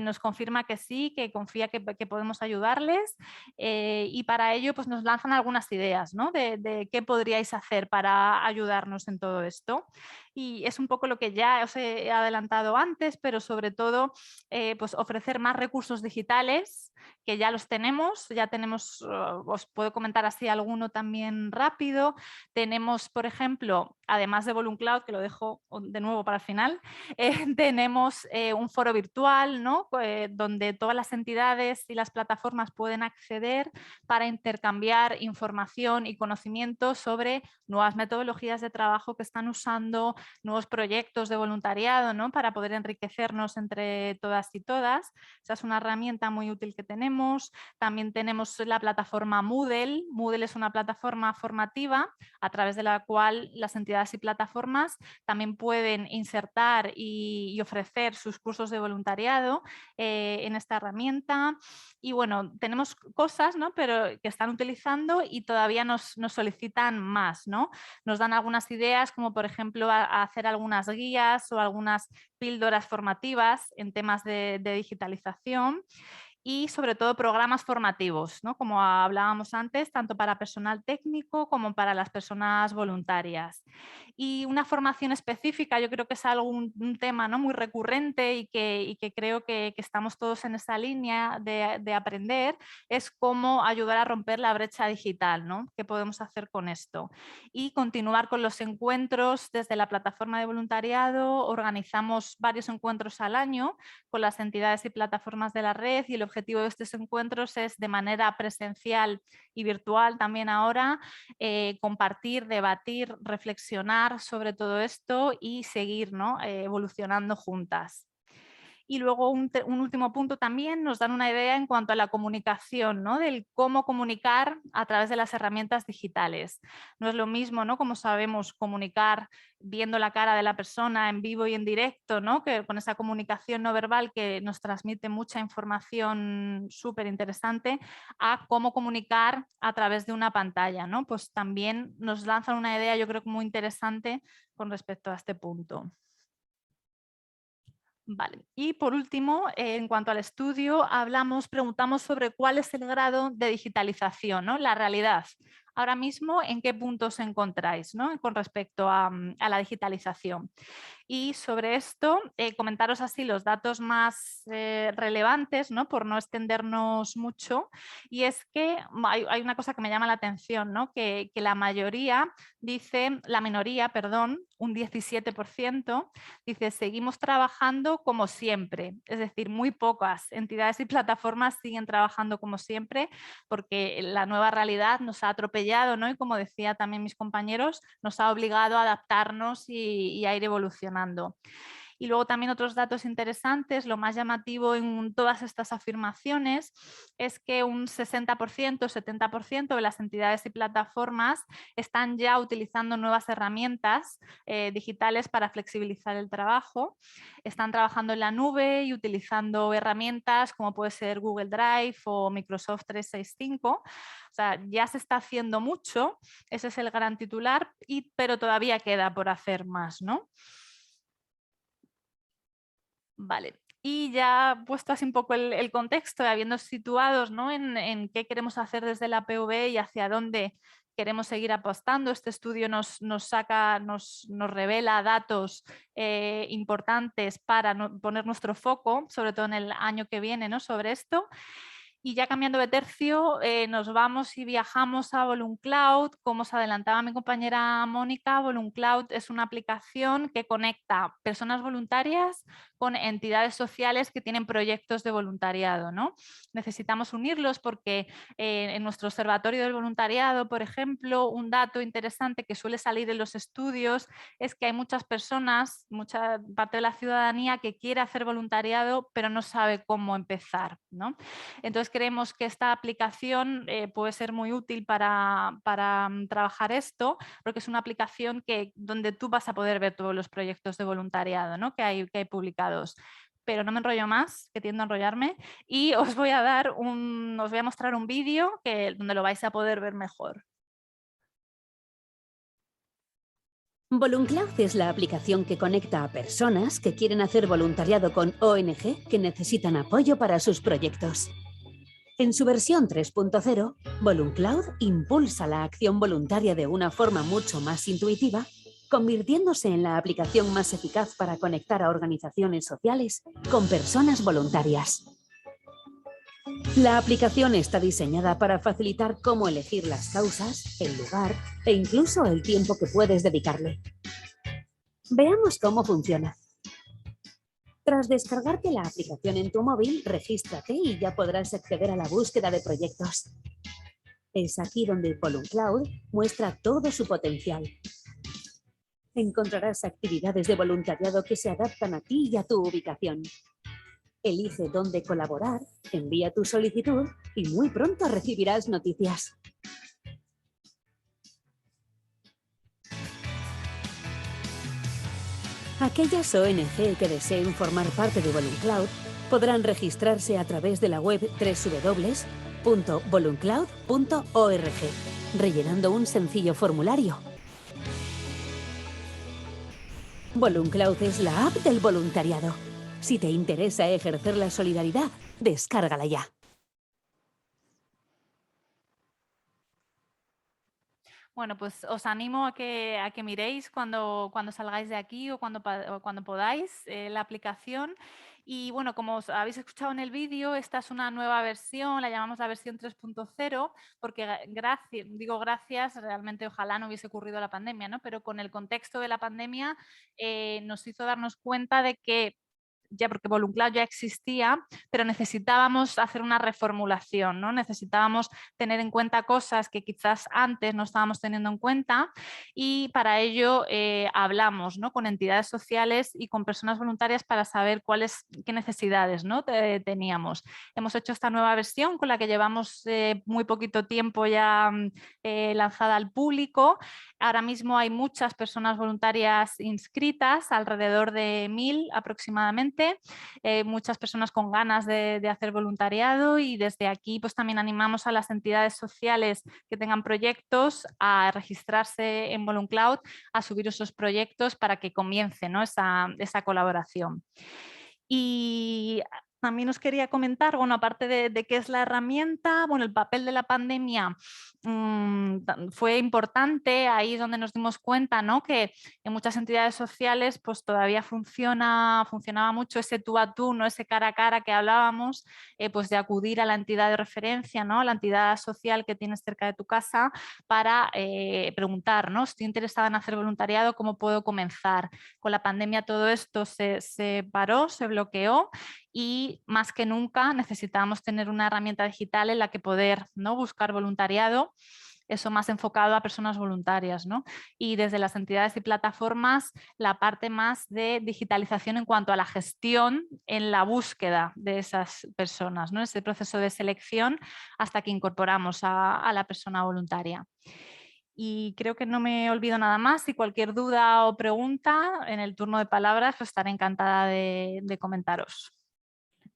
nos confirma que sí, que confía que podemos ayudarles y para ello pues, nos lanzan algunas ideas, ¿no? de qué podríais hacer para ayudarnos en todo esto. Y es un poco lo que ya os he adelantado antes, pero sobre todo pues ofrecer más recursos digitales, que ya los tenemos, os puedo comentar así alguno también rápido. Tenemos, por ejemplo, además de VolunCloud, que lo dejo de nuevo para el final, tenemos un foro virtual, ¿no? Donde todas las entidades y las plataformas pueden acceder para intercambiar información y conocimiento sobre nuevas metodologías de trabajo que están usando, nuevos proyectos de voluntariado, ¿no? Para poder enriquecernos entre todas y todas. Esa es una herramienta muy útil que tenemos. También tenemos la plataforma Moodle. Moodle es una plataforma formativa a través de la cual las entidades y plataformas también pueden insertar y ofrecer sus cursos de voluntariado en esta herramienta. Y bueno, tenemos cosas, ¿no? Pero que están utilizando y todavía nos solicitan más, ¿no? Nos dan algunas ideas, como por ejemplo a hacer algunas guías o algunas píldoras formativas en temas de digitalización. Y sobre todo programas formativos, ¿no? Como hablábamos antes, tanto para personal técnico como para las personas voluntarias. Y una formación específica, yo creo que es un tema, ¿no? Muy recurrente y que creo que estamos todos en esa línea de aprender, es cómo ayudar a romper la brecha digital, ¿no? ¿Qué podemos hacer con esto? Y continuar con los encuentros desde la plataforma de voluntariado. Organizamos varios encuentros al año con las entidades y plataformas de la red y el objetivo de estos encuentros es de manera presencial y virtual también ahora compartir, debatir, reflexionar sobre todo esto y seguir, ¿no? Evolucionando juntas. Y luego un último punto también nos dan una idea en cuanto a la comunicación, ¿no? Del cómo comunicar a través de las herramientas digitales. No es lo mismo, ¿no? Como sabemos comunicar viendo la cara de la persona en vivo y en directo, ¿no? Que con esa comunicación no verbal que nos transmite mucha información súper interesante, a cómo comunicar a través de una pantalla, ¿no? Pues también nos lanzan una idea, yo creo, muy interesante con respecto a este punto. Vale. Y por último, en cuanto al estudio, preguntamos sobre cuál es el grado de digitalización, ¿no? La realidad. Ahora mismo, ¿en qué punto os encontráis, ¿no? Con respecto a la digitalización? Y sobre esto, comentaros así los datos más relevantes, ¿no? Por no extendernos mucho. Y es que hay una cosa que me llama la atención, ¿no? Que la minoría, un 17%, dice, seguimos trabajando como siempre. Es decir, muy pocas entidades y plataformas siguen trabajando como siempre porque la nueva realidad nos ha atropellado, ¿no? Y como decía también mis compañeros, nos ha obligado a adaptarnos y a ir evolucionando. Y luego también otros datos interesantes, lo más llamativo en todas estas afirmaciones es que un 60%, 70% de las entidades y plataformas están ya utilizando nuevas herramientas digitales para flexibilizar el trabajo. Están trabajando en la nube y utilizando herramientas como puede ser Google Drive o Microsoft 365. O sea, ya se está haciendo mucho, ese es el gran titular, pero todavía queda por hacer más, ¿no? Vale, y ya puesto así un poco el contexto, habiendo situados, ¿no? en qué queremos hacer desde la PV y hacia dónde queremos seguir apostando, este estudio nos revela datos importantes para poner nuestro foco, sobre todo en el año que viene, ¿no? Sobre esto. Y ya cambiando de tercio, nos vamos y viajamos a VolunCloud. Como os adelantaba mi compañera Mónica, VolunCloud es una aplicación que conecta personas voluntarias con entidades sociales que tienen proyectos de voluntariado, ¿no? Necesitamos unirlos porque en nuestro observatorio del voluntariado, por ejemplo, un dato interesante que suele salir en los estudios es que hay muchas personas, mucha parte de la ciudadanía que quiere hacer voluntariado pero no sabe cómo empezar, ¿no? Entonces creemos que esta aplicación puede ser muy útil para trabajar esto, porque es una aplicación donde tú vas a poder ver todos los proyectos de voluntariado, ¿no? que hay publicados. Pero no me enrollo más, que tiendo a enrollarme, y os voy a mostrar un vídeo donde lo vais a poder ver mejor. VoluNcloud es la aplicación que conecta a personas que quieren hacer voluntariado con ONG que necesitan apoyo para sus proyectos. En su versión 3.0, VoluNcloud impulsa la acción voluntaria de una forma mucho más intuitiva, convirtiéndose en la aplicación más eficaz para conectar a organizaciones sociales con personas voluntarias. La aplicación está diseñada para facilitar cómo elegir las causas, el lugar e incluso el tiempo que puedes dedicarle. Veamos cómo funciona. Tras descargarte la aplicación en tu móvil, regístrate y ya podrás acceder a la búsqueda de proyectos. Es aquí donde VoluNcloud muestra todo su potencial. Encontrarás actividades de voluntariado que se adaptan a ti y a tu ubicación. Elige dónde colaborar, envía tu solicitud y muy pronto recibirás noticias. Aquellas ONG que deseen formar parte de VoluNcloud podrán registrarse a través de la web www.voluncloud.org, rellenando un sencillo formulario. VoluNcloud es la app del voluntariado. Si te interesa ejercer la solidaridad, descárgala ya. Bueno, pues os animo a que miréis cuando salgáis de aquí o cuando podáis la aplicación. Y bueno, como os habéis escuchado en el vídeo, esta es una nueva versión, la llamamos la versión 3.0, porque gracias, realmente ojalá no hubiese ocurrido la pandemia, ¿no? Pero con el contexto de la pandemia nos hizo darnos cuenta de que porque VoluNcloud ya existía, pero necesitábamos hacer una reformulación, ¿no? Necesitábamos tener en cuenta cosas que quizás antes no estábamos teniendo en cuenta, y para ello hablamos, ¿no?, con entidades sociales y con personas voluntarias para saber qué necesidades, ¿no?, teníamos. Hemos hecho esta nueva versión con la que llevamos muy poquito tiempo ya lanzada al público. Ahora mismo hay muchas personas voluntarias inscritas, alrededor de 1000 aproximadamente. Muchas personas con ganas de hacer voluntariado, y desde aquí pues también animamos a las entidades sociales que tengan proyectos a registrarse en VoluNcloud, a subir esos proyectos para que comience, ¿no?, esa colaboración. Y también os quería comentar, bueno, aparte de qué es la herramienta, bueno, el papel de la pandemia fue importante. Ahí es donde nos dimos cuenta, ¿no?, que en muchas entidades sociales pues todavía funcionaba mucho ese tú a tú, ¿no?, ese cara a cara que hablábamos, pues de acudir a la entidad de referencia, ¿no?, a la entidad social que tienes cerca de tu casa para preguntar, ¿no?, estoy interesada en hacer voluntariado, ¿cómo puedo comenzar? Con la pandemia todo esto se paró, se bloqueó, y más que nunca necesitamos tener una herramienta digital en la que poder, ¿no?, buscar voluntariado, eso más enfocado a personas voluntarias, ¿no? Y desde las entidades y plataformas, la parte más de digitalización en cuanto a la gestión en la búsqueda de esas personas, ¿no?, ese proceso de selección hasta que incorporamos a la persona voluntaria. Y creo que no me olvido nada más. Si cualquier duda o pregunta en el turno de palabras, pues estaré encantada de comentaros.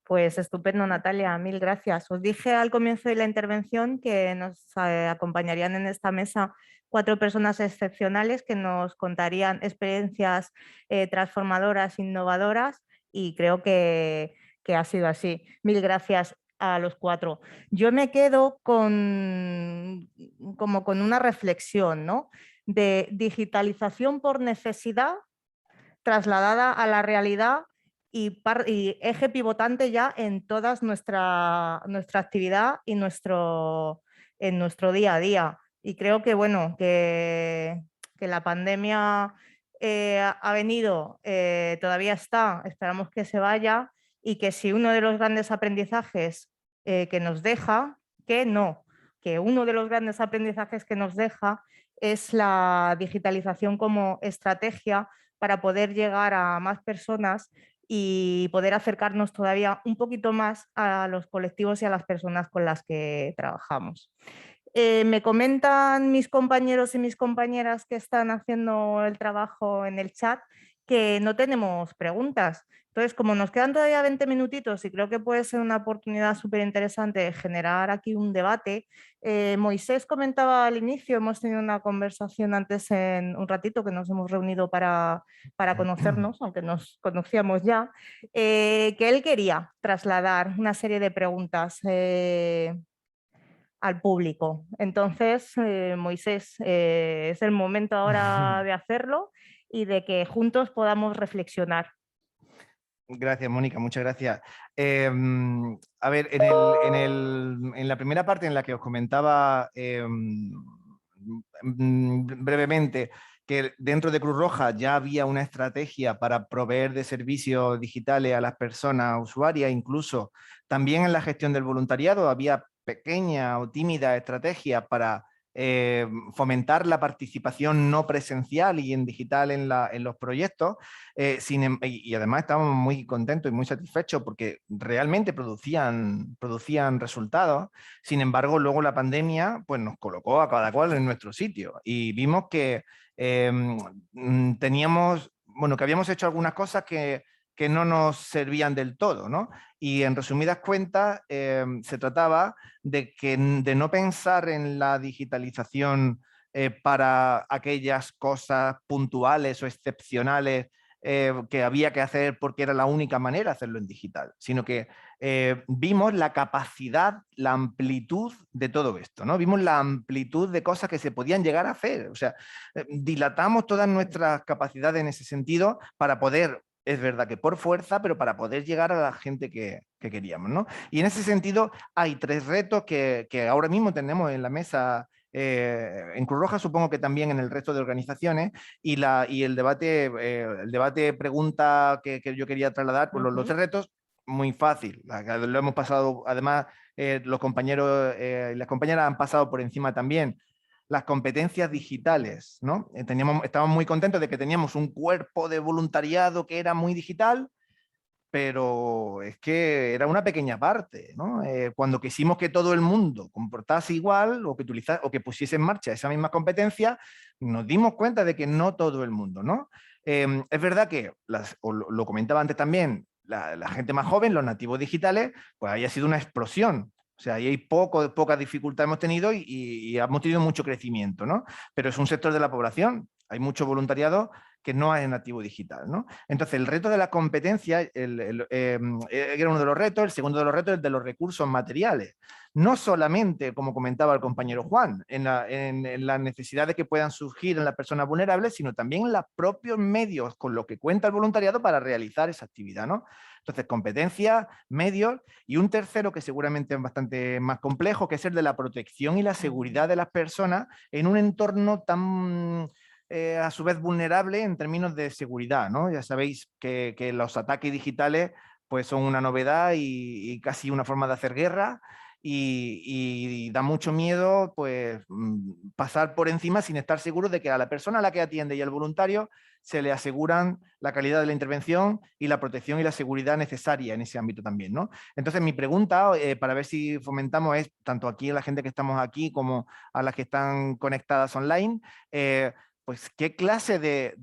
Pues estupendo, Natalia, mil gracias. Os dije al comienzo de la intervención que nos acompañarían en esta mesa 4 personas excepcionales que nos contarían experiencias transformadoras, innovadoras, y creo que ha sido así. Mil gracias a los 4. Yo me quedo como con una reflexión, ¿no?, de digitalización por necesidad trasladada a la realidad y eje pivotante ya en toda nuestra actividad y en nuestro día a día. Y creo que, bueno, que la pandemia ha venido, todavía está, esperamos que se vaya, y que si uno de los grandes aprendizajes que nos deja, que uno de los grandes aprendizajes que nos deja es la digitalización como estrategia para poder llegar a más personas y poder acercarnos todavía un poquito más a los colectivos y a las personas con las que trabajamos. Me comentan mis compañeros y mis compañeras que están haciendo el trabajo en el chat que no tenemos preguntas. Entonces, como nos quedan todavía 20 minutitos y creo que puede ser una oportunidad súper interesante de generar aquí un debate, Moisés comentaba al inicio, hemos tenido una conversación antes en un ratito que nos hemos reunido para conocernos, aunque nos conocíamos ya, que él quería trasladar una serie de preguntas al público. Entonces, Moisés, es el momento ahora de hacerlo y de que juntos podamos reflexionar. Gracias, Mónica, muchas gracias. A ver, en la primera parte en la que os comentaba brevemente que dentro de Cruz Roja ya había una estrategia para proveer de servicios digitales a las personas usuarias, incluso también en la gestión del voluntariado había pequeña o tímida estrategia para fomentar la participación no presencial y en digital en los proyectos, y además estábamos muy contentos y muy satisfechos porque realmente producían resultados. Sin embargo, luego la pandemia pues, nos colocó a cada cual en nuestro sitio y vimos que teníamos, bueno, que habíamos hecho algunas cosas que no nos servían del todo, ¿no? Y en resumidas cuentas, se trataba de no pensar en la digitalización para aquellas cosas puntuales o excepcionales que había que hacer porque era la única manera de hacerlo en digital, sino que vimos la capacidad, la amplitud de todo esto, ¿no? Vimos la amplitud de cosas que se podían llegar a hacer, o sea, dilatamos todas nuestras capacidades en ese sentido para poder, es verdad que por fuerza, pero para poder llegar a la gente que queríamos, ¿no? Y en ese sentido hay 3 retos que ahora mismo tenemos en la mesa en Cruz Roja, supongo que también en el resto de organizaciones, y el debate pregunta que yo quería trasladar, pues los 3 retos, muy fácil, lo hemos pasado, además los compañeros y las compañeras han pasado por encima también. Las competencias digitales, ¿no? Estábamos muy contentos de que teníamos un cuerpo de voluntariado que era muy digital, pero es que era una pequeña parte, ¿no? Cuando quisimos que todo el mundo comportase igual o que pusiese en marcha esa misma competencia, nos dimos cuenta de que no todo el mundo, ¿no? Es verdad que, lo comentaba antes también, la gente más joven, los nativos digitales, pues haya sido una explosión. O sea, ahí hay poca dificultad hemos tenido y hemos tenido mucho crecimiento, ¿no? Pero es un sector de la población, hay mucho voluntariado que no es nativo digital, ¿no? Entonces, el reto de la competencia era uno de los retos, el segundo de los retos es el de los recursos materiales. No solamente, como comentaba el compañero Juan, en las necesidades que puedan surgir en las personas vulnerables, sino también en los propios medios con los que cuenta el voluntariado para realizar esa actividad, ¿no? Entonces, competencias, medios y un tercero que seguramente es bastante más complejo, que es el de la protección y la seguridad de las personas en un entorno tan a su vez vulnerable en términos de seguridad, ¿no? Ya sabéis que los ataques digitales pues, son una novedad y casi una forma de hacer guerra y da mucho miedo pues, pasar por encima sin estar seguro de que a la persona a la que atiende y al voluntario se le aseguran la calidad de la intervención y la protección y la seguridad necesaria en ese ámbito también, ¿no? Entonces mi pregunta para ver si fomentamos es, tanto aquí a la gente que estamos aquí como a las que están conectadas online, pues qué clase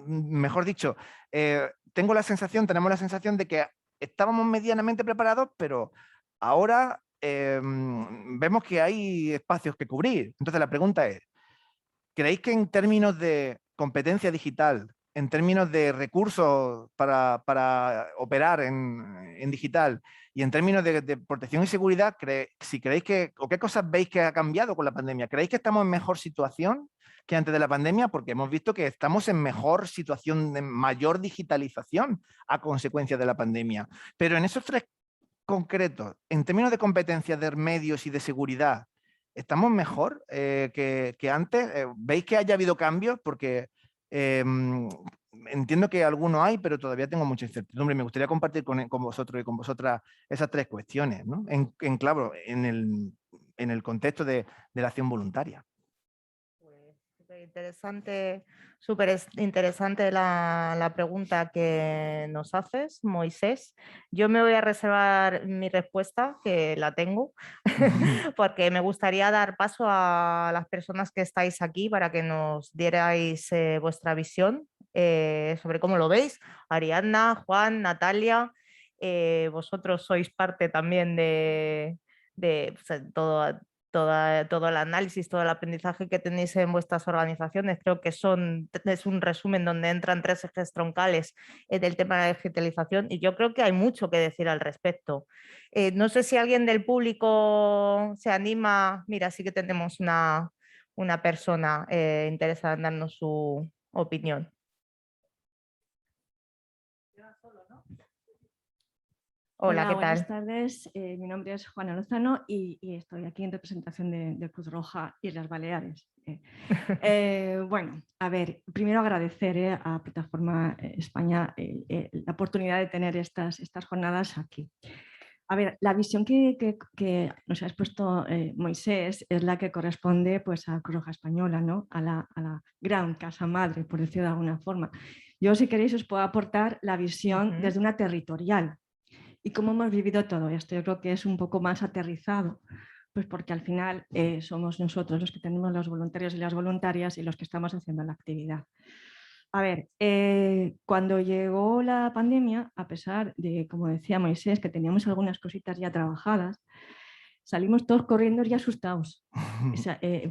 mejor dicho, tenemos la sensación de que estábamos medianamente preparados, pero ahora vemos que hay espacios que cubrir. Entonces la pregunta es, ¿creéis que en términos de competencia digital, en términos de recursos para operar en digital y en términos de protección y seguridad, si creéis o qué cosas veis que ha cambiado con la pandemia? ¿Creéis que estamos en mejor situación que antes de la pandemia? Porque hemos visto que estamos en mejor situación, de mayor digitalización a consecuencia de la pandemia. Pero en esos 3 concretos, en términos de competencias de medios y de seguridad, ¿estamos mejor que antes? ¿Veis que haya habido cambios? Porque entiendo que algunos hay, pero todavía tengo mucha incertidumbre. Me gustaría compartir con vosotros y con vosotras esas 3 cuestiones, ¿no? En el contexto de la acción voluntaria. Pues Súper interesante la pregunta que nos haces, Moisés. Yo me voy a reservar mi respuesta, que la tengo, porque me gustaría dar paso a las personas que estáis aquí para que nos dierais vuestra visión sobre cómo lo veis. Ariadna, Juan, Natalia, vosotros sois parte también de pues, todo el análisis, todo el aprendizaje que tenéis en vuestras organizaciones. Creo que es un resumen donde entran 3 ejes troncales del tema de la digitalización y yo creo que hay mucho que decir al respecto. No sé si alguien del público se anima. Mira, sí que tenemos una persona interesada en darnos su opinión. Hola, ¿qué tal? Buenas tardes. Mi nombre es Juana Lozano y estoy aquí en representación de Cruz Roja Islas Baleares. Bueno, a ver, primero agradecer a Plataforma España la oportunidad de tener estas jornadas aquí. A ver, la visión que nos ha expuesto Moisés es la que corresponde pues, a Cruz Roja Española, ¿no? a la gran casa madre, por decirlo de alguna forma. Yo, si queréis, os puedo aportar la visión desde una territorial. ¿Y cómo hemos vivido todo esto? Yo creo que es un poco más aterrizado, pues porque al final somos nosotros los que tenemos los voluntarios y las voluntarias y los que estamos haciendo la actividad. A ver, cuando llegó la pandemia, a pesar de, como decía Moisés, que teníamos algunas cositas ya trabajadas, salimos todos corriendo y asustados,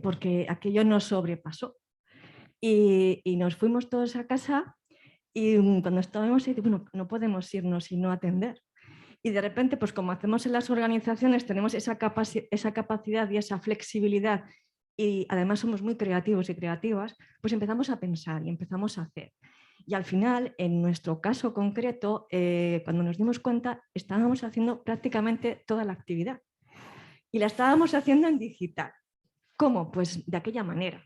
porque aquello nos sobrepasó. Y nos fuimos todos a casa y cuando estábamos ahí, bueno, no podemos irnos y no atender. Y de repente, pues como hacemos en las organizaciones, tenemos esa capacidad y esa flexibilidad y además somos muy creativos y creativas, pues empezamos a pensar y empezamos a hacer. Y al final, en nuestro caso concreto, cuando nos dimos cuenta, estábamos haciendo prácticamente toda la actividad. Y la estábamos haciendo en digital. ¿Cómo? Pues de aquella manera.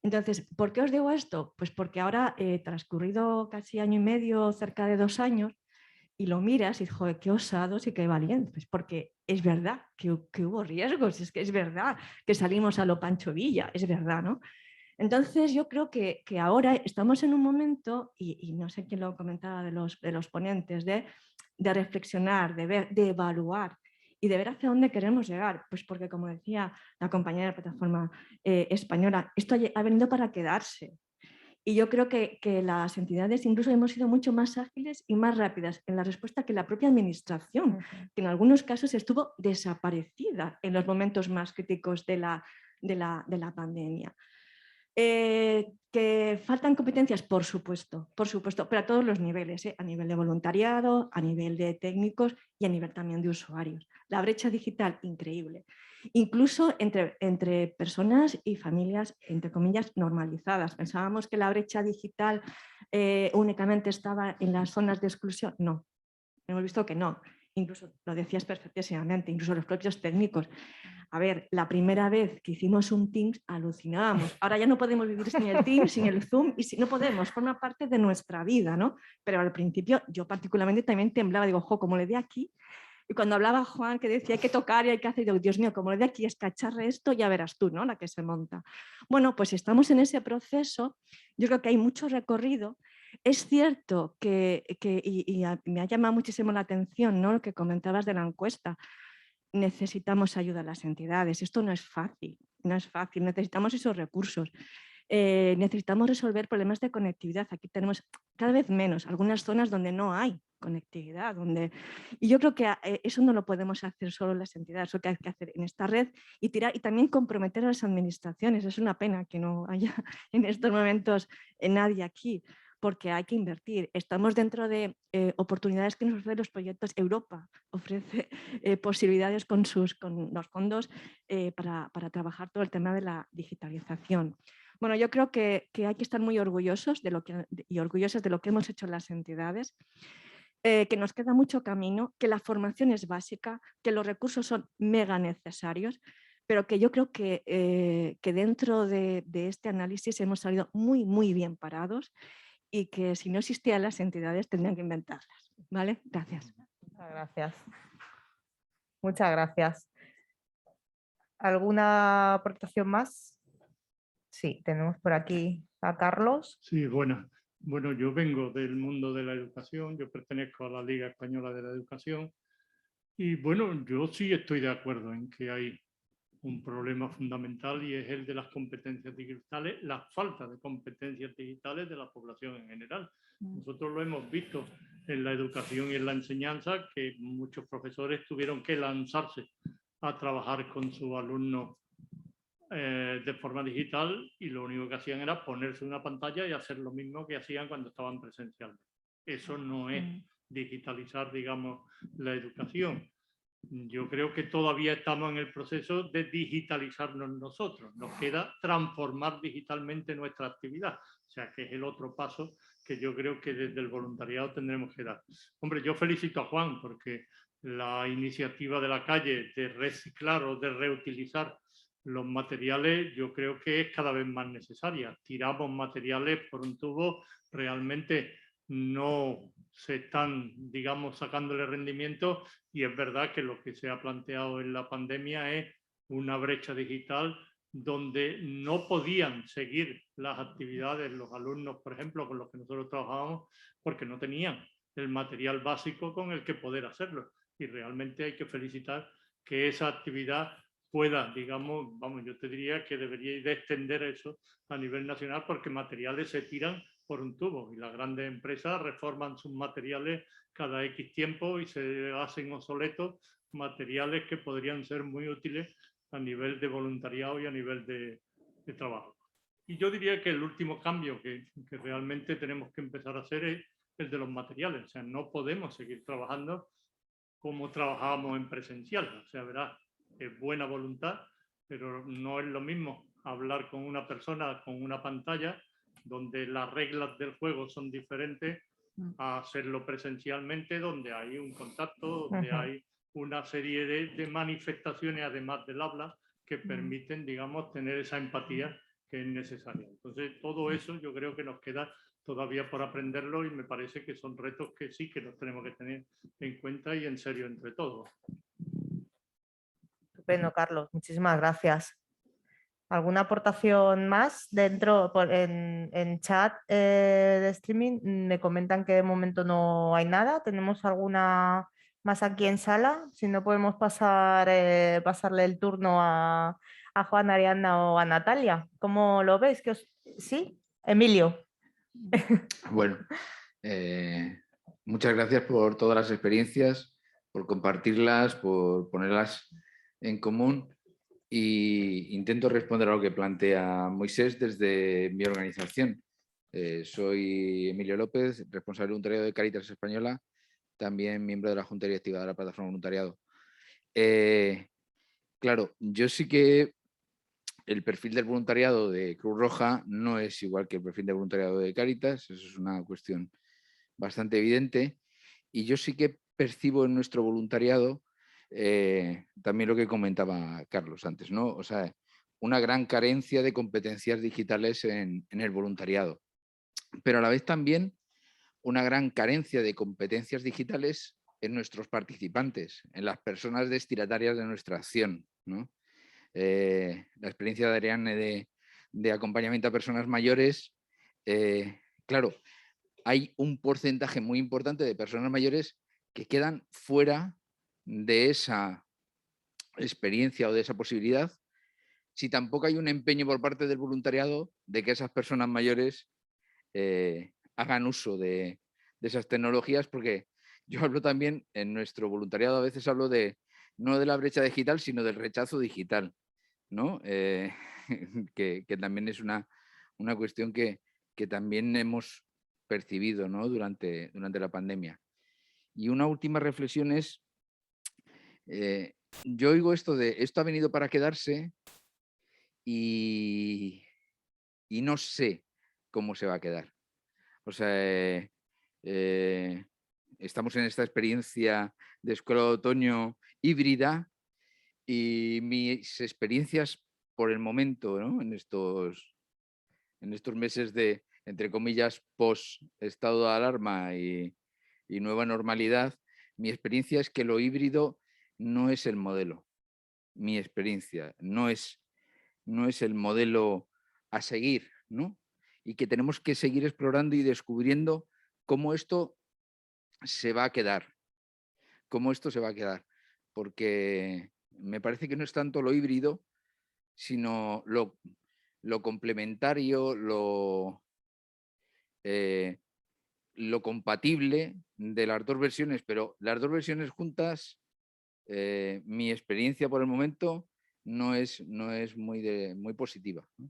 Entonces, ¿por qué os digo esto? Pues porque ahora, transcurrido casi año y medio, cerca de 2 años, y lo miras y dices, joder, qué osados y qué valientes, porque es verdad que hubo riesgos, es que es verdad que salimos a lo Pancho Villa, es verdad, ¿no? Entonces yo creo que ahora estamos en un momento, y no sé quién lo comentaba de los ponentes, de reflexionar, de ver, de evaluar y de ver hacia dónde queremos llegar, pues porque como decía la compañera de la Plataforma Española, esto ha venido para quedarse. Y yo creo que las entidades incluso hemos sido mucho más ágiles y más rápidas en la respuesta que la propia administración, que en algunos casos estuvo desaparecida en los momentos más críticos de la pandemia. ¿Que faltan competencias? Por supuesto, pero a todos los niveles, a nivel de voluntariado, a nivel de técnicos y a nivel también de usuarios. La brecha digital, increíble. Incluso entre personas y familias, entre comillas, normalizadas. Pensábamos que la brecha digital únicamente estaba en las zonas de exclusión. No, hemos visto que no. Incluso lo decías perfectísimamente, incluso los propios técnicos. A ver, la primera vez que hicimos un Teams alucinábamos. Ahora ya no podemos vivir sin el Teams, sin el Zoom, y si no podemos, forma parte de nuestra vida, ¿no? Pero al principio yo particularmente también temblaba, digo, ojo, como le dé aquí. Y cuando hablaba Juan, que decía hay que tocar y hay que hacer, digo, Dios mío, como le dé aquí, escacharre esto, ya verás tú, ¿no? La que se monta. Bueno, pues estamos en ese proceso. Yo creo que hay mucho recorrido. Es cierto que me ha llamado muchísimo la atención, ¿no? Lo que comentabas de la encuesta. Necesitamos ayuda a las entidades. Esto no es fácil, necesitamos esos recursos. Necesitamos resolver problemas de conectividad. Aquí tenemos cada vez menos, algunas zonas donde no hay conectividad. Y yo creo que eso no lo podemos hacer solo las entidades, lo que hay que hacer en esta red y también comprometer a las administraciones. Es una pena que no haya en estos momentos nadie aquí, porque hay que invertir. Estamos dentro de oportunidades que nos ofrecen los proyectos. Europa ofrece posibilidades con los fondos para trabajar todo el tema de la digitalización. Bueno, yo creo que hay que estar muy orgullosos y orgullosas de lo que hemos hecho las entidades, que nos queda mucho camino, que la formación es básica, que los recursos son mega necesarios, pero que yo creo que dentro de este análisis hemos salido muy, muy bien parados y que si no existían las entidades tendrían que inventarlas. ¿Vale? Gracias. Muchas gracias. Muchas gracias. ¿Alguna aportación más? Sí, tenemos por aquí a Carlos. Sí, buenas. Bueno, yo vengo del mundo de la educación, yo pertenezco a la Liga Española de la Educación y bueno, yo sí estoy de acuerdo en que hay un problema fundamental y es el de las competencias digitales, la falta de competencias digitales de la población en general. Nosotros lo hemos visto en la educación y en la enseñanza, que muchos profesores tuvieron que lanzarse a trabajar con sus alumnos de forma digital y lo único que hacían era ponerse una pantalla y hacer lo mismo que hacían cuando estaban presencialmente. Eso no es digitalizar, digamos, la educación. Yo creo que todavía estamos en el proceso de digitalizarnos nosotros. Nos queda transformar digitalmente nuestra actividad. O sea, que es el otro paso que yo creo que desde el voluntariado tendremos que dar. Hombre, yo felicito a Juan porque la iniciativa de la calle de reciclar o de reutilizar los materiales yo creo que es cada vez más necesaria. Tiramos materiales por un tubo, realmente no se están, digamos, sacándole rendimiento y es verdad que lo que se ha planteado en la pandemia es una brecha digital donde no podían seguir las actividades los alumnos, por ejemplo, con los que nosotros trabajábamos, porque no tenían el material básico con el que poder hacerlo. Y realmente hay que felicitar que esa actividad pueda, digamos, vamos, yo te diría que deberíais de extender eso a nivel nacional porque materiales se tiran por un tubo y las grandes empresas reforman sus materiales cada X tiempo y se hacen obsoletos materiales que podrían ser muy útiles a nivel de voluntariado y a nivel de trabajo. Y yo diría que el último cambio que realmente tenemos que empezar a hacer es el de los materiales. O sea, no podemos seguir trabajando como trabajábamos en presencial. O sea, verás, es buena voluntad, pero no es lo mismo hablar con una persona con una pantalla donde las reglas del juego son diferentes a hacerlo presencialmente, donde hay un contacto, donde hay una serie de manifestaciones, además del habla, que permiten, digamos, tener esa empatía que es necesaria. Entonces, todo eso yo creo que nos queda todavía por aprenderlo y me parece que son retos que sí que los tenemos que tener en cuenta y en serio entre todos. Estupendo, Carlos. Muchísimas gracias. ¿Alguna aportación más dentro en chat de streaming? Me comentan que de momento no hay nada. ¿Tenemos alguna más aquí en sala? Si no, podemos pasarle el turno a Juan, Ariadna o a Natalia. ¿Cómo lo veis? ¿Sí? Emilio. Bueno, muchas gracias por todas las experiencias, por compartirlas, por ponerlas en común. Y intento responder a lo que plantea Moisés desde mi organización. Soy Emilio López, responsable voluntariado de Cáritas Española, también miembro de la Junta Directiva de la Plataforma Voluntariado. Claro, yo sí que el perfil del voluntariado de Cruz Roja no es igual que el perfil de voluntariado de Cáritas, eso es una cuestión bastante evidente. Y yo sí que percibo en nuestro voluntariado también lo que comentaba Carlos antes, ¿no? O sea, una gran carencia de competencias digitales en el voluntariado, pero a la vez también una gran carencia de competencias digitales en nuestros participantes, en las personas destinatarias de nuestra acción, ¿no? La experiencia de Ariadne de acompañamiento a personas mayores, claro, hay un porcentaje muy importante de personas mayores que quedan fuera de esa experiencia o de esa posibilidad si tampoco hay un empeño por parte del voluntariado de que esas personas mayores hagan uso de esas tecnologías, porque yo hablo también en nuestro voluntariado, a veces hablo no de la brecha digital, sino del rechazo digital, ¿no? Que también es una cuestión que también hemos percibido, ¿no? durante la pandemia. Y una última reflexión es, yo oigo esto ha venido para quedarse y no sé cómo se va a quedar. O sea, estamos en esta experiencia de escuela de otoño híbrida y mis experiencias por el momento, ¿no? en estos meses de, entre comillas, post estado de alarma y nueva normalidad, mi experiencia es que lo híbrido no es el modelo. Mi experiencia no es el modelo a seguir, ¿no? Y que tenemos que seguir explorando y descubriendo cómo esto se va a quedar. Cómo esto se va a quedar. Porque me parece que no es tanto lo híbrido, sino lo complementario, lo compatible de las dos versiones, pero las dos versiones juntas, mi experiencia por el momento no es muy positiva, ¿no?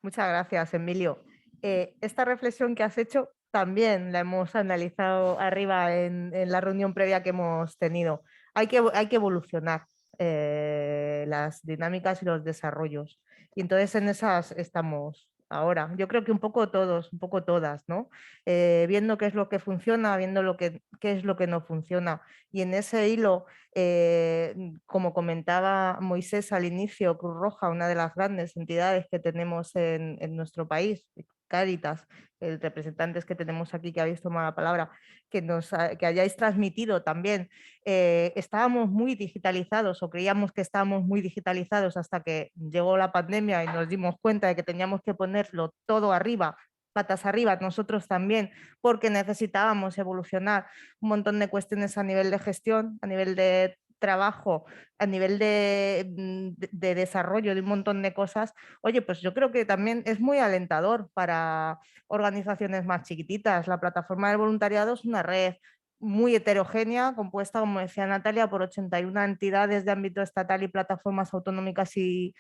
Muchas gracias, Emilio. Esta reflexión que has hecho también la hemos analizado arriba en la reunión previa que hemos tenido. Hay que evolucionar las dinámicas y los desarrollos. Y entonces en esas estamos ahora. Yo creo que un poco todos, un poco todas, ¿no? Viendo qué es lo que funciona, viendo qué es lo que no funciona. Y en ese hilo, como comentaba Moisés al inicio, Cruz Roja, una de las grandes entidades que tenemos en nuestro país, Cáritas, representantes que tenemos aquí que habéis tomado la palabra, que hayáis transmitido también. Estábamos muy digitalizados o creíamos que estábamos muy digitalizados hasta que llegó la pandemia y nos dimos cuenta de que teníamos que ponerlo todo arriba, patas arriba, nosotros también, porque necesitábamos evolucionar un montón de cuestiones a nivel de gestión, a nivel de trabajo, a nivel de desarrollo de un montón de cosas. Oye, pues yo creo que también es muy alentador para organizaciones más chiquititas. La plataforma del voluntariado es una red muy heterogénea, compuesta, como decía Natalia, por 81 entidades de ámbito estatal y plataformas autonómicas y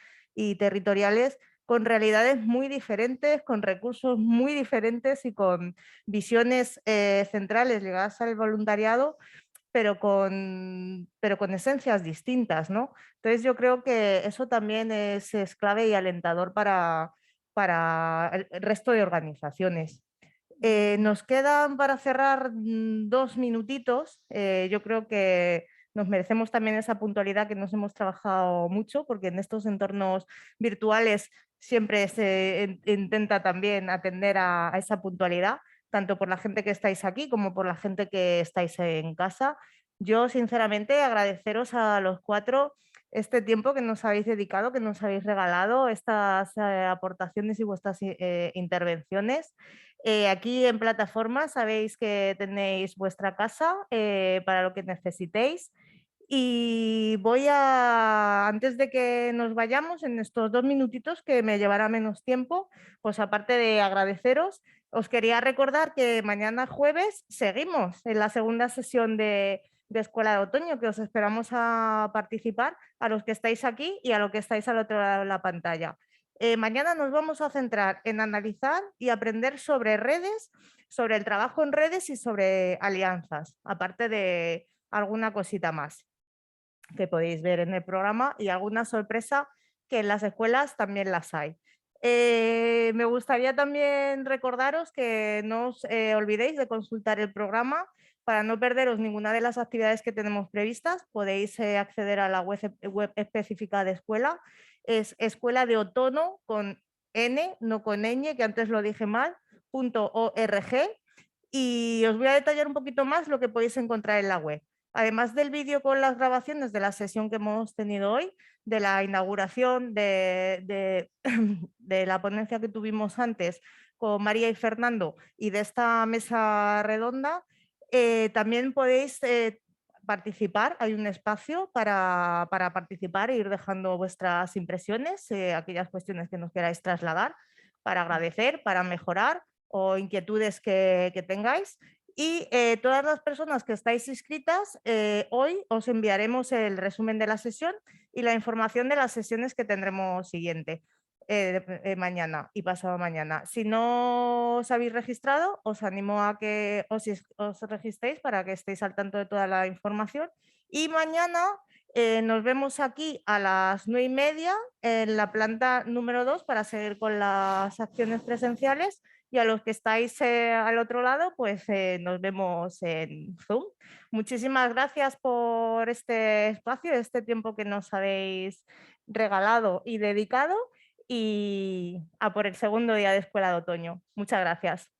territoriales, con realidades muy diferentes, con recursos muy diferentes y con visiones centrales ligadas al voluntariado, pero con esencias distintas, ¿no? Entonces yo creo que eso también es clave y alentador para el resto de organizaciones. Nos quedan para cerrar 2 minutitos. Yo creo que nos merecemos también esa puntualidad que nos hemos trabajado mucho, porque en estos entornos virtuales siempre se intenta también atender a esa puntualidad, tanto por la gente que estáis aquí como por la gente que estáis en casa. Yo, sinceramente, agradeceros a los 4 este tiempo que nos habéis dedicado, que nos habéis regalado, estas aportaciones y vuestras intervenciones. Aquí en plataforma sabéis que tenéis vuestra casa para lo que necesitéis. Y antes de que nos vayamos, en estos 2 minutitos que me llevará menos tiempo, pues aparte de agradeceros, os quería recordar que mañana jueves seguimos en la segunda sesión de Escuela de Otoño, que os esperamos a participar, a los que estáis aquí y a los que estáis al otro lado de la pantalla. Mañana nos vamos a centrar en analizar y aprender sobre redes, sobre el trabajo en redes y sobre alianzas, aparte de alguna cosita más que podéis ver en el programa y alguna sorpresa que en las escuelas también las hay. Me gustaría también recordaros que no os olvidéis de consultar el programa para no perderos ninguna de las actividades que tenemos previstas. Podéis acceder a la web específica de escuela. Es Escuela de Otono con N, no con ñ, que antes lo dije mal, .org. Y os voy a detallar un poquito más lo que podéis encontrar en la web. Además del vídeo con las grabaciones de la sesión que hemos tenido hoy, de la inauguración de la ponencia que tuvimos antes con María y Fernando y de esta mesa redonda, también podéis participar. Hay un espacio para participar e ir dejando vuestras impresiones, aquellas cuestiones que nos queráis trasladar, para agradecer, para mejorar o inquietudes que tengáis. Y todas las personas que estáis inscritas, hoy os enviaremos el resumen de la sesión y la información de las sesiones que tendremos siguiente, mañana y pasado mañana. Si no os habéis registrado, os animo a que os registréis para que estéis al tanto de toda la información. Y mañana nos vemos aquí a las 9:30 en la planta número 2 para seguir con las acciones presenciales. Y a los que estáis al otro lado, pues nos vemos en Zoom. Muchísimas gracias por este espacio, este tiempo que nos habéis regalado y dedicado, y a por el segundo día de Escuela de Otoño. Muchas gracias.